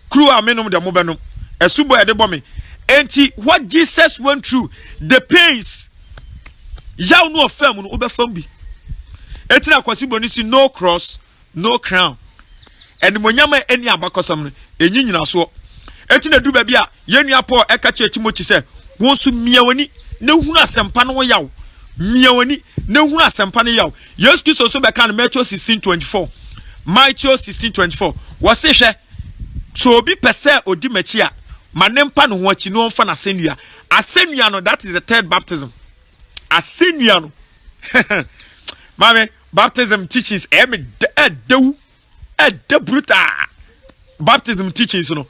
Crew amenom de mobenom. Esubo e de bomi. Enti what Jesus went through, the pains. Yaw no ofam no obefam bi. Enti na kwasibo ni si no cross, no crown. Eni monyama eni abakosam no enyi nyina so. Enti na du ba bia yenua Paul eka che Timothy se wonsu miawani na hunu asempa no yaw. Miawani na hunu asempa no yaw. Yes Christ so be kan Matthew 16:24. Matthew 16:24. Wo se hwe so obi pese odi machi a manempa no ho achi no mfa na asennua. Asennua no, that is the third baptism. Asennua no. Mame, baptism teachings de brutal. Baptism teachings no.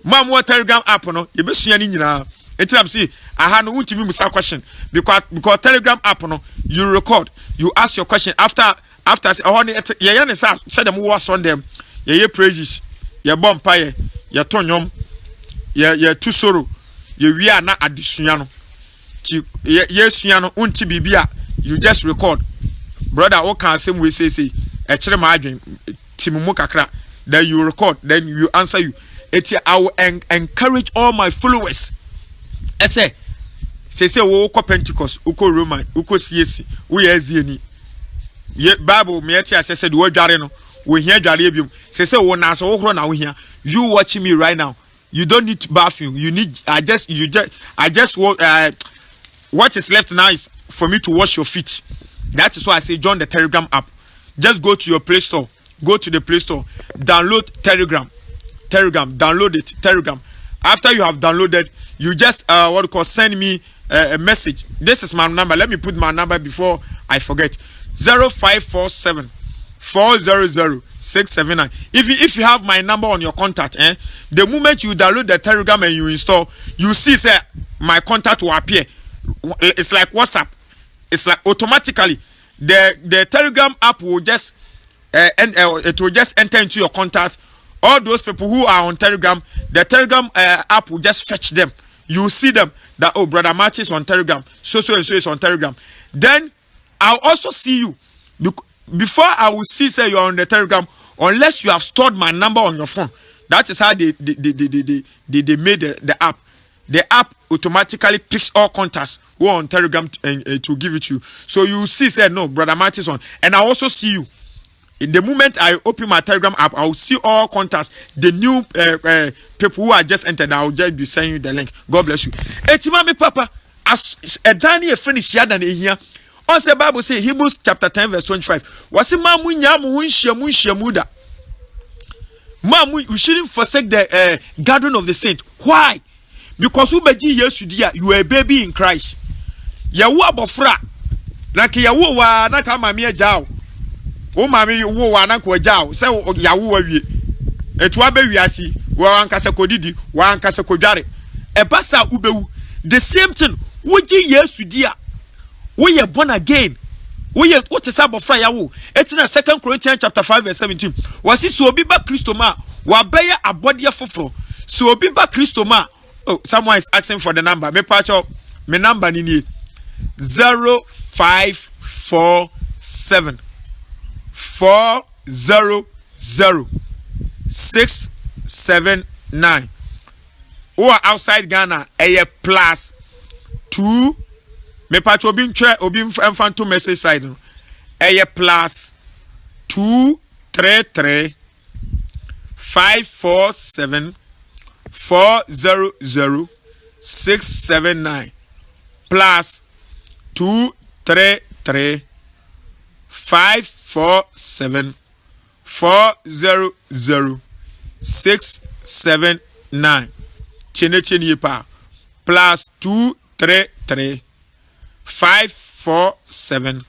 Mam what Telegram app no, you be sua ni nyina. Etim see, aha no untimi musa question because Telegram app no, you record, you ask your question after ye ne say dem was on them. Ye praises, ye bompaye, ye tonyom, ye tusoro, ye wi na adesua no. yes no unti bibia you just record brother o can same we say e chere ma adwen timumu kakra then you record then you answer you I will encourage all my followers say wo ko Pentecost uko Roman uko CAC we SDN Bible me eti say de wo dware no we hia dware ebium say wo na so wo horo na wo hia you watching me right now you don't need bathroom you need I just want what is left now is for me to wash your feet. That is why I say join the Telegram app. Just go to your Play Store, go to the Play Store, download Telegram, download it, Telegram. After you have downloaded, you just send me a message. This is my number. Let me put my number before I forget. 0547 400 679. If you have my number on your contact, the moment you download the Telegram and you install, you see say my contact will appear. It's like WhatsApp. It's like automatically the Telegram app will just it will just enter into your contacts. All those people who are on Telegram, the Telegram app will just fetch them. You see them that brother Martin is on Telegram, so and so is on Telegram. Then I'll also see you. Before I will see say you're on the Telegram, unless you have stored my number on your phone. That is how they made the app. The app automatically picks all contacts who are on Telegram to give it to you. So you see say no, brother Martin is on. And I also see you. In the moment I open my Telegram app, I will see all contacts. The new people who are just entered, I will just be sending you the link. God bless you. Etimami Papa, as a Daniel finish than here. Also, Bible say Hebrews chapter 10 verse 25. Wasi mamu nyamu hunshiamuda. Mamu, you shouldn't forsake the gathering of the saints. Why? Because ubeji Yesu dia, you are a baby in Christ. Yawu abofra. Naki yawu wa naka mami jao. O mami wo wa naka jao. Se yawu wa wie. Etuwa be wiasi. Wa ankasa kodidi. Wa ankasa kodware. Ebasa ubewu. The same thing. Uji Yesu dia. We are born again. We are what is about fire. It's in 2 Corinthians chapter 5 verse 17. Was it so biba Christo ma? Wa beya abodi foforo. So biba Christo ma. Oh, someone is asking for the number. Me pacho me number ni 0547 400 679. Who are outside Ghana? A plus 2. Me patch obin infanto message side no. Plus 233 547 400 679 plus 233 547 400 679 chene pa plus 233 547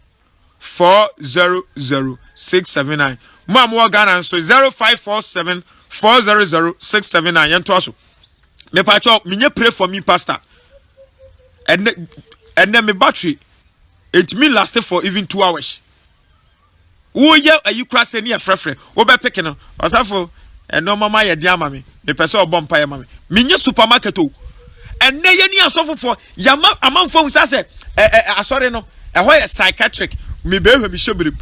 400 679. Mamu Ghana so 0547 400 679. Yanto aso. Me pacho minye pray for me pastor. And then my battery it me lasted for even 2 hours. Wo ye ayi kra se ne ye frefre. Wo be pick no. Osafo no mama ye dia mame. Me pese obompa ye mame. Minye supermarket o. And ne ye ni asofo for yama amanfo sa se asore no ho ye psychiatric me be hwe mi shebrib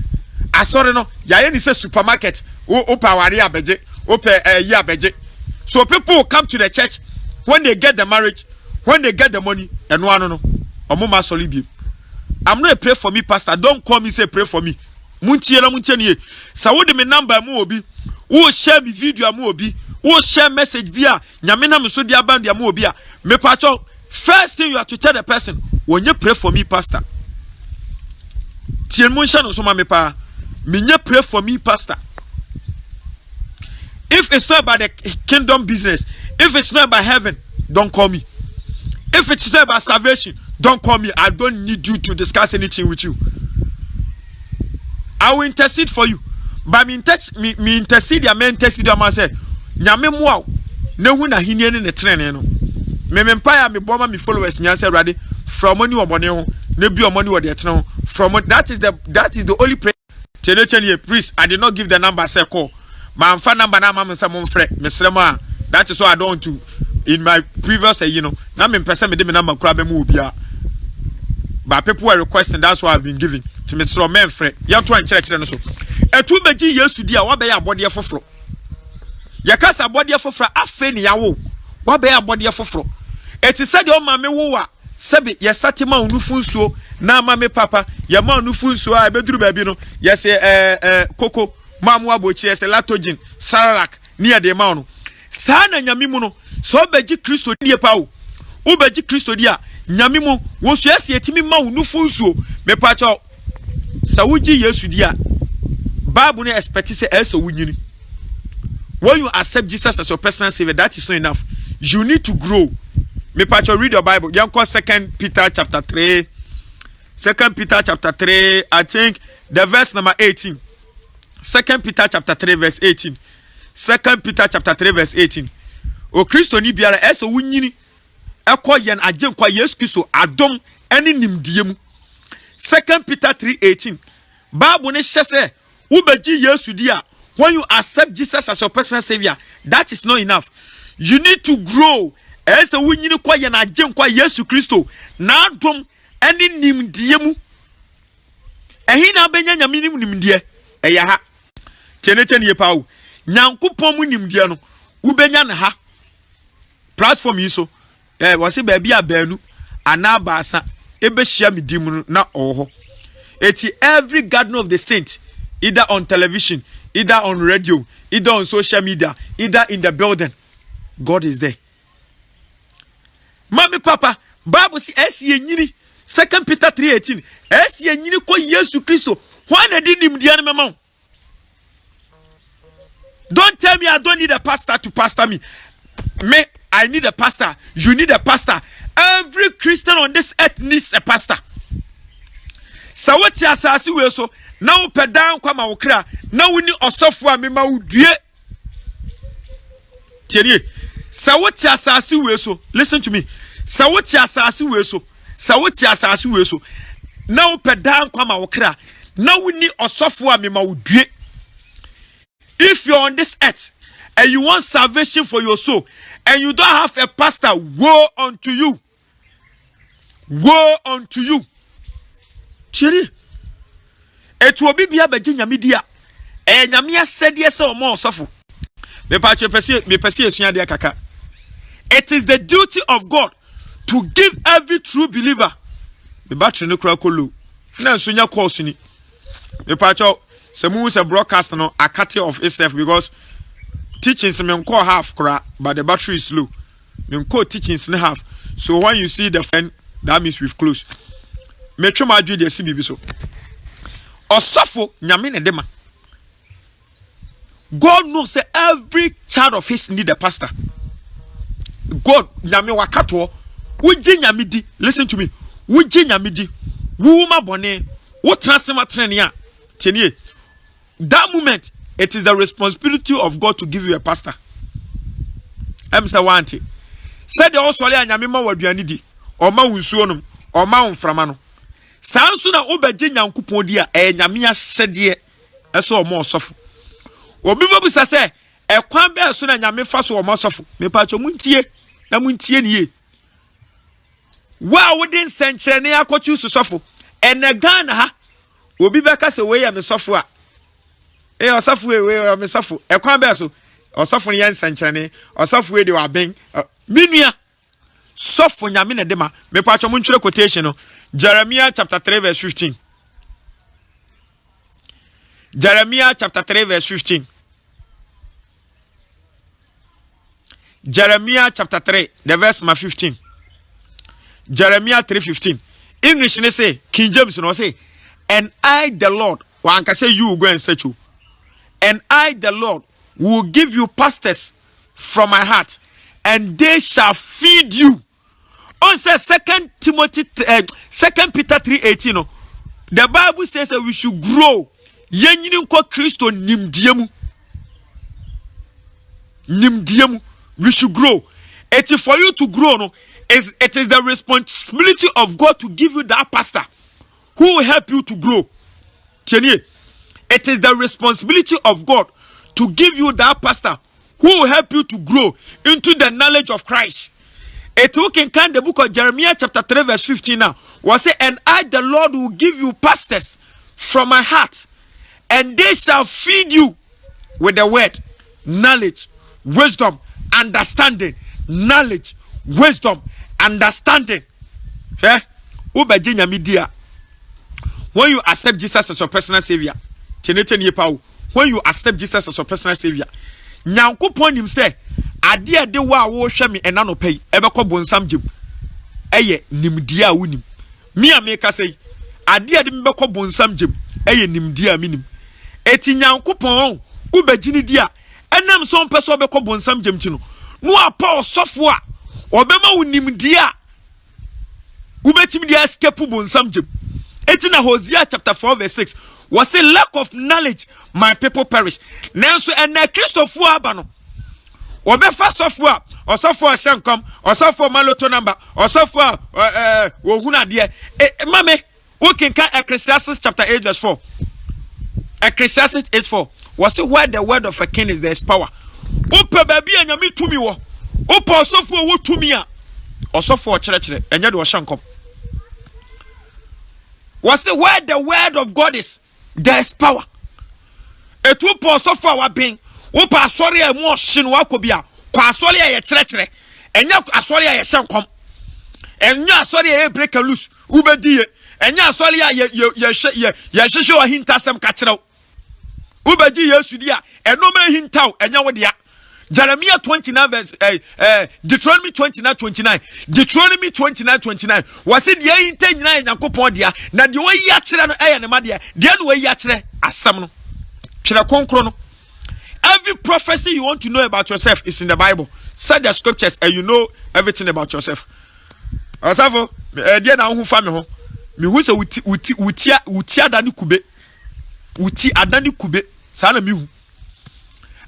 asore no ya ye ni say supermarket o paware abeje o pe ye abeje. So people come to the church when they get the marriage, when they get the money and no omo ma solibie. I'm not a pray for me pastor. Don't call me say pray for me. Muntie nie sa wo de me number mu obi wo share me video mu obi wo share message bia nyame na me so dia band dia mu obi a me pacho. First thing you have to tell the person, when you pray for me, pastor. Tien munsha no so ma me pa. Minye pray for me, pastor. If it's not about the kingdom business, if it's not about heaven, don't call me. If it's not about salvation, don't call me. I don't need you to discuss anything with you. I will intercede for you. But me intercede ya me intercede ya man say, nyame mo na hu na hinie ne trene no. Me empire me boma me followers nyanse ready from money obone ho na bi omoni wo de tene ho from that is the only prayer. Chene priest I did not give the number say call. My phone number na mam say mo frɛ mesrem a that is why I don't want to in my previous na me pese me de me number kura be mu obia but people were requesting, that's why I've been giving to Mr. Menfre. You to church no so. E tu beji Yesu dia wa be ya body foforo. Ya kasa body foforo afe ne yawo. Wa be ya body foforo. Eti said o ma me wo a sebe ye start ma onufu nsuo na ma me papa ye ma onufu nsuo a beduru ba bi no ye se koko mamu abochi ye se latogen sararak ni e de ma no sa na nyame mu no so beji Kristo die pa o beji Kristo dia nyame mu wo so ese etimi ma onufu nsuo me pa cho sa wuji Yesu dia Bible no expect say ese wunyini. When you accept Jesus as your personal savior, that is not enough. You need to grow. Me patcho read your Bible. You call 2 Peter chapter 3. 2 Peter chapter 3, I think the verse number 18. 2 Peter chapter 3 verse 18. 2 Peter chapter 3 verse 18. O Kristo ni biara eso wunyini. Ekwa yen ajen kwa Yesu Kristo adom eni nimdie mu. 2 Peter 3:18. Bible ne hye ubeji Yesu dia. When you accept Jesus as your personal savior, that is not enough. You need to grow. Ese wunyini kwa yen ajen kwa Yesu Kristo na adom eni nimdie mu. Ehi na benya nyame nimdie. Eya ha. Chene ye pawo. Nyankopon mu nimdie no ubenya na ha. Platform yi so. Wase baby abanu anabasa ebe share midimu na oho. Eti every garden of the saint, either on television, either on radio, either on social media, either in the building, God is there. Mami papa, Bible si esi nyini 2 Peter 3:18. Esi nyini ko Yesu Kristo. Why na di nimdia na mama? Don't tell me I don't need a pastor to pastor me. Me, I need a pastor. You need a pastor. Every Christian on this earth needs a pastor. So what ya asasi we so now pedan kwa ma wokra now ni osofo a me ma wudue. Tieni. So what ya asasi we so listen to me. So what ya asasi we so. So what ya asasi we so now pedan kwa ma wokra now ni osofo a me ma wudue. If you're on this earth and you want salvation for your soul and you don't have a pastor, woe unto you. Woe unto you. Chiri. Etu obi bia beje nyame dia. Nyame asede se o mo osofo. Me pese esua dia kaka. It is the duty of God to give every true believer. Me battery no kura kolo. Na nsunya course ni. Me pacho semu se broadcast no akate of itself because teachings me nko half kura but the battery is low. Me nko teachings ne half. So when you see the fan, that means we've closed. Me twa ma dwe de si bibi so. Osofo nyame ne dema. God knows that every child of his need a pastor. God nyame wakato wuji nyame di. Listen to me. Wuji nyame di. Wuma bone. Wo transema trene a. Tienie. That moment it is the responsibility of God to give you a pastor. Em say wanti. Said the oswale anyame ma waduane di. O ma wunsuo nom. O ma wonframa no. Sansu na obeje nyankopon di a nyame asede eso o ma osofo. Obi bobu sase ekwan be so na nyame fa so o ma osofo. Me pa cho muntie na muntie ne ye. Wa wodin senkyere ne akochu sosofo. Enegan ha. Obi beka se we ya me sofo a. Osofo we me sofo. Ekwan be so osofo ne yen senkyere ne. Osofo we de wa ben. Minua sofo nyame ne dema. Me pa cho muntwere quotation no. Jeremiah chapter 3 verse 15. Jeremiah chapter 3 verse 15. Jeremiah chapter 3 the verse number 15. Jeremiah 3:15. English ne say King James no say, and I the Lord, one can say you go and search you. And I the Lord will give you pastors from my heart, and they shall feed you. On says 2 Peter 3:18. No, the Bible says that we should grow. Yenyini nko Kristo nimdiemu. Nimdiemu. We should grow. It is for you to grow. No, it is the responsibility of God to give you that pastor who will help you to grow. Chenye, it is the responsibility of God to give you that pastor who will help you to grow into the knowledge of Christ. It who can count the book of Jeremiah chapter 3 verse 15 now. Was say, and I the Lord will give you pastors from my heart, and they shall feed you with the word, knowledge, wisdom, understanding, knowledge, wisdom, understanding. Eh? Media. When you accept Jesus as your personal savior, when you accept Jesus as your personal savior, Nyankopon him say, ade de wa wo hwe me ena no pay ebekọ bonsam gem eye nimdia wunim me ameka say ade de me bekọ bonsam gem eye nimdia minim eti Nyankopon ubegini dia enam so mpeso bekọ bonsam gem ti no no apa osofo a obema wunim dia ubetimi dia escape bonsam gem eti na Hosea chapter 4 verse 6 was a lack of knowledge my people perish. Nanso ena Christopher abano obefa sofo a osofo shenkom osofo maloto number osofo wohuna de mame who can Ecclesiastes chapter 8 verse 4. Ecclesiastes 8:4 was it where the word of a king is, there is power. Ope baby anyame tumi wo ope osofo wo tumi a osofo kire enye de oshenkom. Was it where the word of God is, there is power. Etu po osofo wa ben wopa asori e mo hye no akobia kwa asori ye kire enya asori ye hyenkom enya asori ye break loose ubedie enya asori ye hwehwe wa hintasem ka kire ubedi yesu dia enoma hintaw enya wo dia. Jeremiah 29 verse Deuteronomy 29:29 Deuteronomy 29:29 was it the hinta nyina Nyankopon dia na de wo yi akire no eye ne ma dia no wo yi akire asam no kire konkro no. Every prophecy you want to know about yourself is in the Bible. Study the scriptures and you know everything about yourself. Asafo, dia na hu fa me ho. Me hu se uti adani kube. Uti adani kube. Sa na me hu.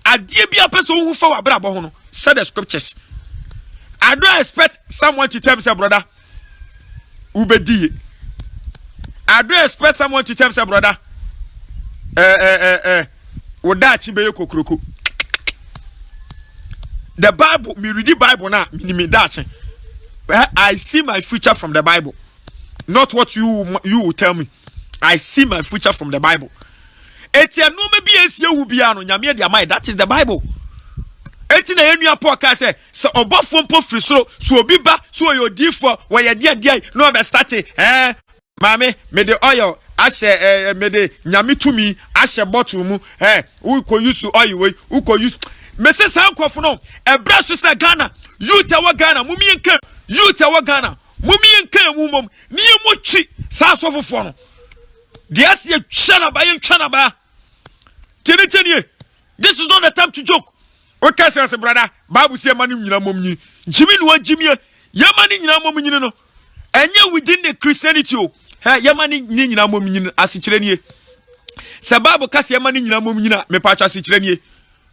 Adie bia person hu fa wa brabo ho no. Study the scriptures. I don't expect someone to tell me say brother, ubedi. I don't expect someone to tell me say brother, the Bible, me read the Bible now. I see my future from the Bible, not what you will tell me. I see my future from the Bible. That is the Bible. Na yenu apoka say so obofo mpo free so obiba so your for where you dia no be start mame me the oil ashe me de nyame tumi ashe bottle mu who ko use oil we who ko use me say san kwofo no ebra so say Ghana you tawo Ghana mumi enka you tawo Ghana mumi enka mu mom ni mu twi sa so fofo no de ase twa na ba tini this is not the time to joke. Okay say brother Bible say mani nyina mom nyi jimi no jimi yamani nyina mom nyi no enye within the Christianity o yamani nyina mom nyi asikire nie se Bible ka se yamani nyina mom nyina me pa twa asikire nie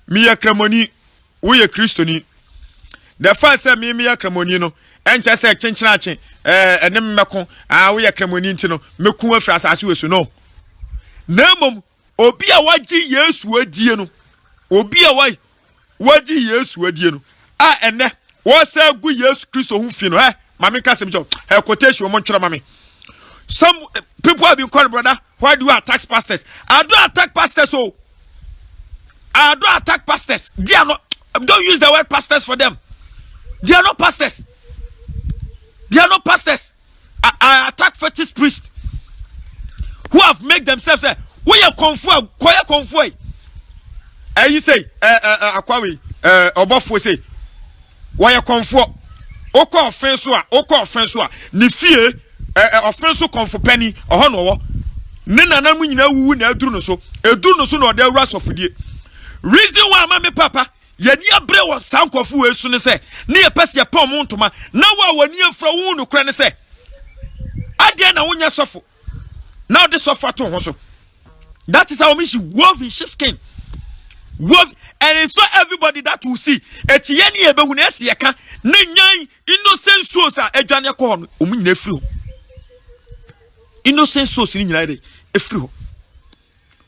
me ye kramoni wo ye Christoni the first say me ye kramoni no enche se chenchena achen enem meko wo ye kramoni nti no meku afra asase wesu no nemom obi a wagi Yesu adie no obi a wagi Yesu adie no ene wo say gu Yesu Kristo hu fi no mami ka sem jo quotation mo ntwera mami. Some people have been called, brother, why do you attack pastors? I don't attack pastors, oh. I don't attack pastors. They are not, don't use the word pastors for them. They are not pastors. They are not pastors. I attack fetish priests who have made themselves say, we are conform, quiet conform. And you say, Akwawi, Obofo say, why are conform? Oko offense, ni fear. Offense comfort penny or no nina na munyina wu na aduru no so no de awura sofodie reason why mama papa ye ni abre wo sankofu we su ne se ne ye pese pom ntoma na wa wani afra wu no kra ne se ade na wonya sofo now this sofo to ho so. That is how me she wove in sheepskin wove, and it's not everybody that will see etiye ni ebe hu na ese yeka ne nyan innocent souls a adwane ko ho omunyina firi innocent souls ni nyina dey efiri ho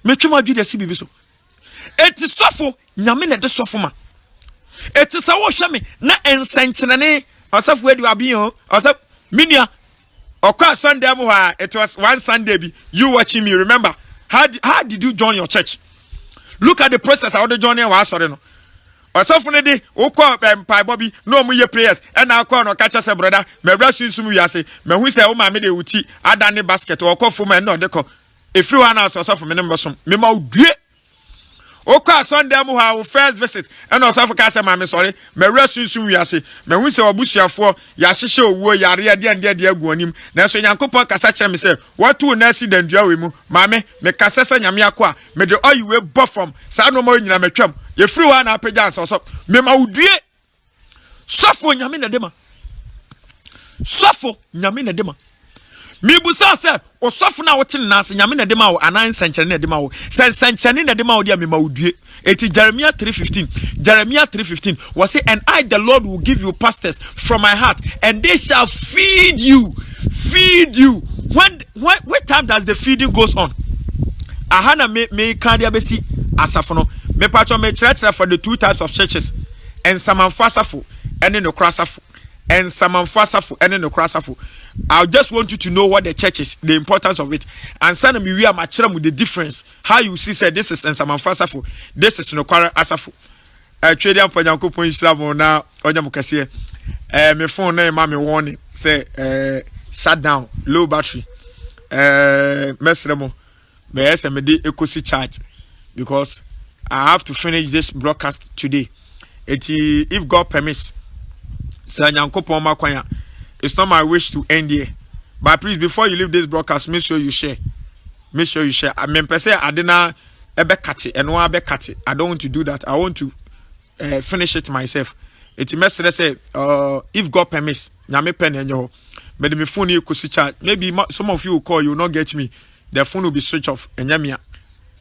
metwema dwe de sibibi so eti sofo nyame na de sofo ma eti sa wo hwe me na ensenkyene Osaf where do I be on? Osaf Minia. Okwa Sunday mo it was one Sunday be you watching me. Remember how did you join your church? Look at the process how the journey was sorry no. Osaf ne de okwa pai Bobby no mu ye prayers and na akwa no catch say brother me bra sunsun wi ase me hu say o ma me de wuti adane basket okwa fu me no de ko efri one house osaf me ne mbosom me ma odue okwa Sunday mo ha first visit and osaf ka say ma me sorry me bra sunsun wi ase me hu say obusuafo ya hyehye owuo yare de agu anim na so Nyankopon kasa kire me say what na accident dua we mu ma me kasa say nyame akwa me de oyi we bo from sa no ma nyina metwam ye free one apagya so me ma odue sofo nyame na dema sofo nyame na dema mi busa se osofo na wote na se nyame na dema wo anan sankyere na dema wo sankyere na dema wo dia me ma odue eti Jeremiah 3:15 was say and I the Lord will give you pastors from my heart and they shall feed you when what time does the feeding goes on ahana me kan dia besi asafo no me pacho me church for the two types of churches and samanfo asafo and no krasafo and samanfo asafo and no krasafo. I just want you to know what the church is, the importance of it, and send me we are matching with the difference how you see say this is and samanfo asafo, this is no kwara asafo. Trade am for Nyankopon Islam na onya mukase me phone na ma me warning say shut down low battery mesremo me SMD ecosi charge because I have to finish this broadcast today. If God permits, it's not my wish to end here. But please, before you leave this broadcast, make sure you share. Make sure you share. I mean, per se, I didn't I don't want to do that. I want to finish it myself. It's message say, if God permits, nyame pen and your but my phone you could switch out. Maybe some of you will call, you will not get me. The phone will be switched off and yamia.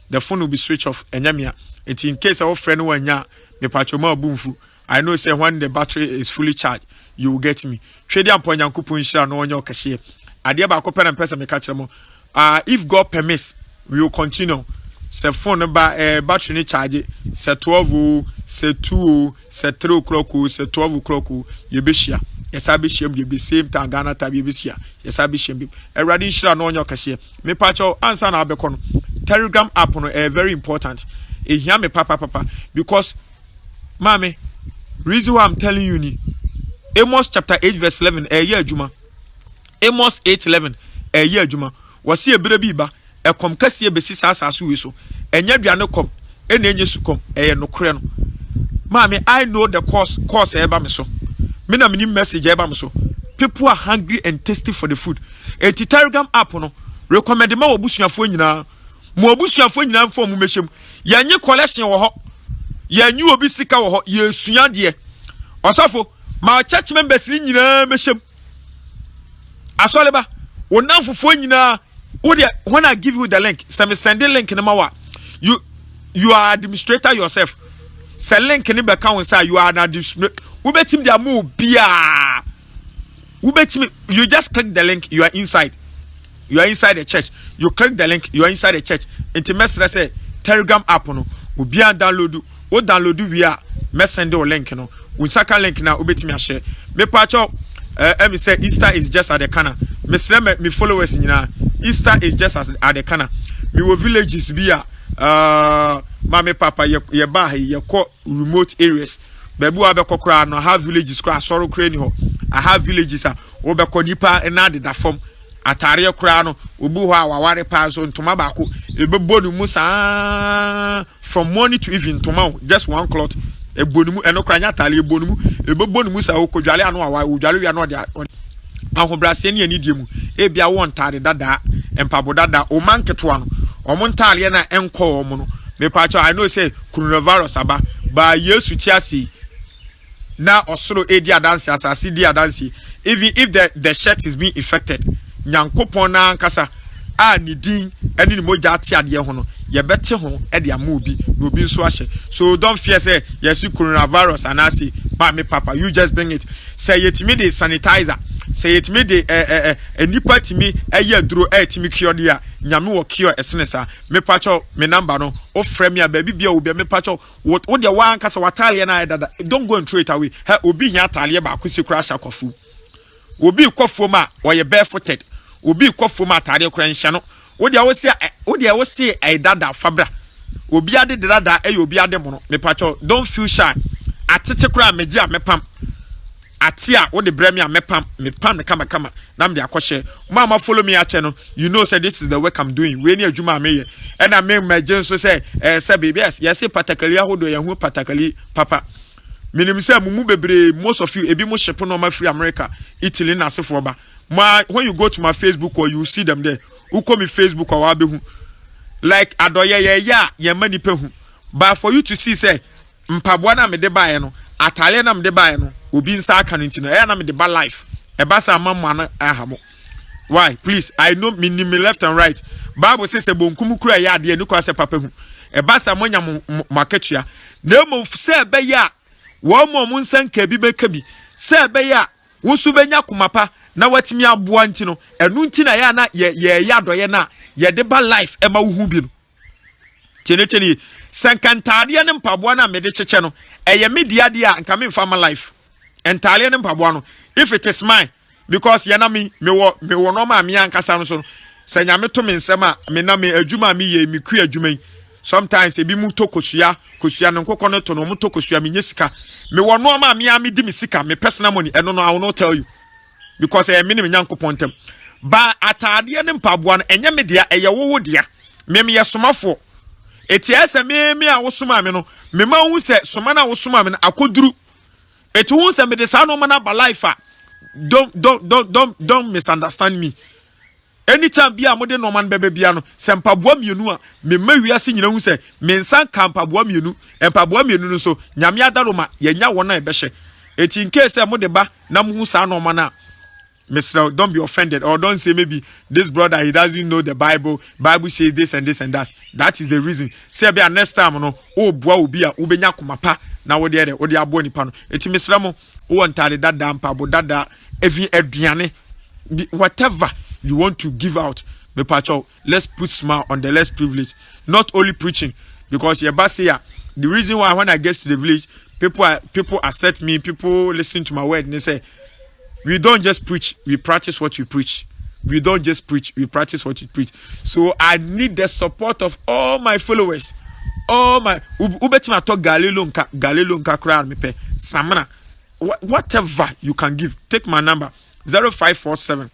The phone will be switched off and yamia. It's in case our friend when ya the patchoma boomfu. I know say when the battery is fully charged, you will get me. Trade upon Yankupun share no one your cashier. I dear back open and person me catch them. If God permits, we will continue. Say phone number battery charge say 12 say 2 say 3 o'clock say 12 o'clock you be share. Yes, I be shame you be same time Ghana time you be share. Yes, I be shame. Ready share no one your cashier. Me patch answer na be kono. Telegram app no very important. E hear me papa because mommy reason why I'm telling you ni Amos chapter 8 verse 11 year adwuma Amos 8:11 year adwuma wasi ebere bi ba ekom kase ebesi sasaso we so enya duane kom ena enye sukom nokore no mommy I know the course eba me so me na mini message eba me so people are hungry and thirsty for the food Telegram app no recommend ma obusuafo nyina mo obusuafo nyina mfo mu mehyem yenye collection wo ho yenye obi sika wo ho yesua de osofo ma church members nyina mehyem asoleba wonamfofo nyina when I give you the link send the link na mawa you are administrator yourself send link ni be account say you are an administrator ubetim dia mu bia ubetim you just click the link you are inside the church you click the link you are inside the church into message say Telegram app no obi download we are send the link no we second link na ubetimi share me pacho me say Easter is just at the corner me say me followers nyina Easter is just at the corner me wo villages bia mama papa ye ba ye ko remote areas bebu abekokra no have villages kra soro kra ni ho I have villages wo beko nipa na de da form atare kra no obu ho aware pa so ntoma ba ko ebebonu mu sa from morning to evening ntoma just one cloth ebonu eno kra nya atare ebonu mu ebebonu mu sa okodwale anu awa odwale wi anu de ahobrase ne ani die mu ebia won tare dada empabo dada o manketo ano omo ntare na enko omo no me pa cho I know say coronavirus aba ba Yesu tiasi na osoro edi adanse asase di adanse even if the shirt is being affected Nyankopon na nkasa a ni din eni ni moja ati ade ho no ye bete ho e de ama obi na obi nso ahye so don't fear say yes coronavirus and I say me papa you just bring it say yetimi de sanitizer say it me de nipa timi eye duro timi kio dia nyame wo kio esene me pacho me number no o frame ya baby bia obi me pacho wo de wa anka sa watale na dada don't go and throw it away ha obi nya atale ba akosi kura sha kwafu obi kwafu ma oye barefooted obi kwafu ma atale kura nhya no wo de wo se dada fabra obi ade dada obi ade mo no me pacho don't feel shy atete kura megia mepam atia wo de bremi a mepam ne kama na me de akɔhye mama follow me ache no you know say this is the work I'm doing we ni adwuma me ye and I make my gen so say say baby yes say patakali ahodo ye hu patakali papa minim say mumu bebre most of you ebi mo ship no ma free America Italy na asefo ba when you go to my Facebook or you see them there who call me Facebook or abehu like adoye ye mani pehu but for you to see say mpaboa na me de bae no atale na me de bae no obi nsa aka no ntino na me de ba life e ba sa mamma na ahamo why please I know me left and right Bible says e bonkum kura ya ade ni kwa se papa hu e ba sa monya maketua na mo se be ya wo mo nsa nka bi be ka bi se be ya wo su benya komapa na watimi aboa ntino enu ntina ya na ye ya doye na ye de ba life e ma wo hu bi no chene sankantade ne mpaboa na me de cheche no eye media dia nka me mfa ma life entale ne mpaboa no if it is mine because yana me wo no ma me ankasa no so sanya me to me nsema me na me adwuma me ye me ku adwuma sometimes ebi mu to kosua no kokko no to no mu to kosua me nyesika me wo no ma me di me sika me personal money eno no I will not tell you because me ne me nyankopon tem ba atade ne mpaboa no enye me dia eye wo dia me ye somafo eti ese me a wo soma me no me ma hu se soma na wo soma me akoduru eti hu se me de sa no ma na ba life don't misunderstand me anytime bia mo de no man bebe bia no se mpaboa mienu a me ma wiase nyina hu se me nsan ka mpaboa mienu mpaboa mienu no so nyame adaroma ye nya wona e behye eti in case mo de ba na mo hu sa no ma na Mr. Don't be offended or don't say maybe this brother he doesn't know the Bible says this and this and that. That is the reason. Say be next time no oh boa obi a ubenya komapa na wo de abo nipa no. Eti Mr. Mo wo ntade dada mpabo dada evi aduane whatever you want to give out. Me pacho let's put smile on the less privileged. Not only preaching because your boss here the reason why when I get to the village people accept me, people listen to my word and they say we don't just preach, we practice what we preach. We don't just preach, we practice what we preach. So I need the support of all my followers. All my ubetima talk galilunka crowd me pe samana. Whatever you can give. Take my number 0547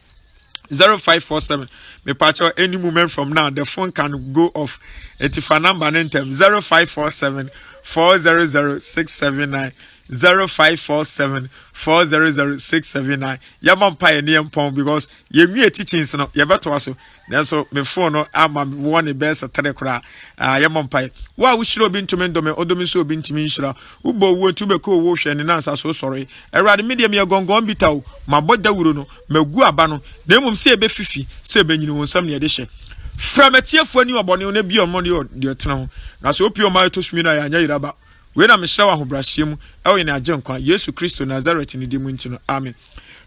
me patcho any moment from now the phone can go off. If a number nentem 0547 400 679 0547 400 679. Yamon pioneer pong because ye me teachings no ye beto aso. So me phone no ama one best at telecra yamon pie. Wa we should be to mendome odomi so be ntimi nshira. Ubo wo tu be ko wo hwe ne nansa so sorry. Erade medium ye gongon bitaw ma boda wuro no magu aba no. Na emum se be fifi se be nyini wonsam ne de hye. From etiefo ani obone na bi omo de otena ho. Na so opio ma to sumi na ya nya yiraba. We na mishawa hobrashiemu ewe ni ajenkwa Yesu Kristo Nazareth ni dimu ntino amen.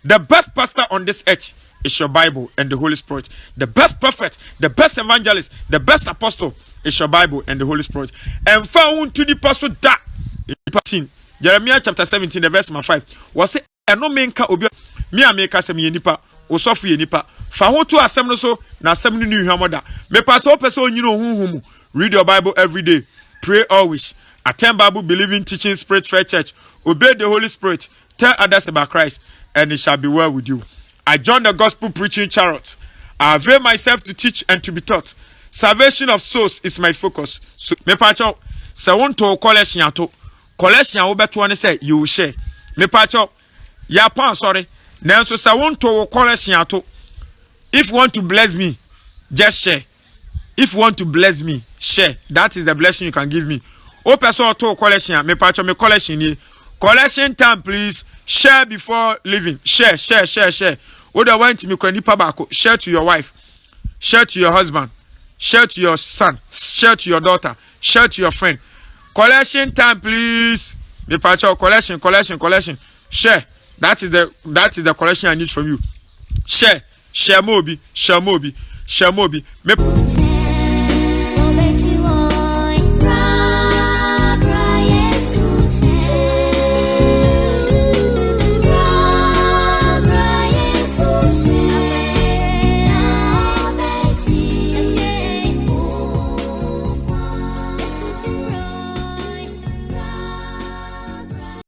The best pastor on this earth is your Bible and the Holy Spirit. The best prophet, the best evangelist, the best apostle is your Bible and the Holy Spirit. And found to the pastor that Jeremiah chapter 17 the verse 5 was say eno menka obi me ameka sem ye nipa osofu ye nipa fa ho to asem no so na asem no ni hwamoda me pastor person onyino hunhum. Read your Bible every day, pray always, attend Bible believing teaching Spirit Fair Church, obey the Holy Spirit, tell others about Christ, and it shall be well with you. I joined the gospel preaching chariot. I avail myself to teach and to be taught. Salvation of souls is my focus. So me pacho se won to collection wo beto ne say you will share. Me pacho ya pan sorry. Nanso se won to collection ato. If you want to bless me, just share. If you want to bless me, share. That is the blessing you can give me. O person to collection, me pacho me collection here. Collection time, please. Share before leaving. Share. O da want me kwani pa bako. Share to your wife. Share to your husband. Share to your son. Share to your daughter. Share to your friend. Collection time, please. Me pacho collection. Share. That is the collection I need from you. Share Mobi. Me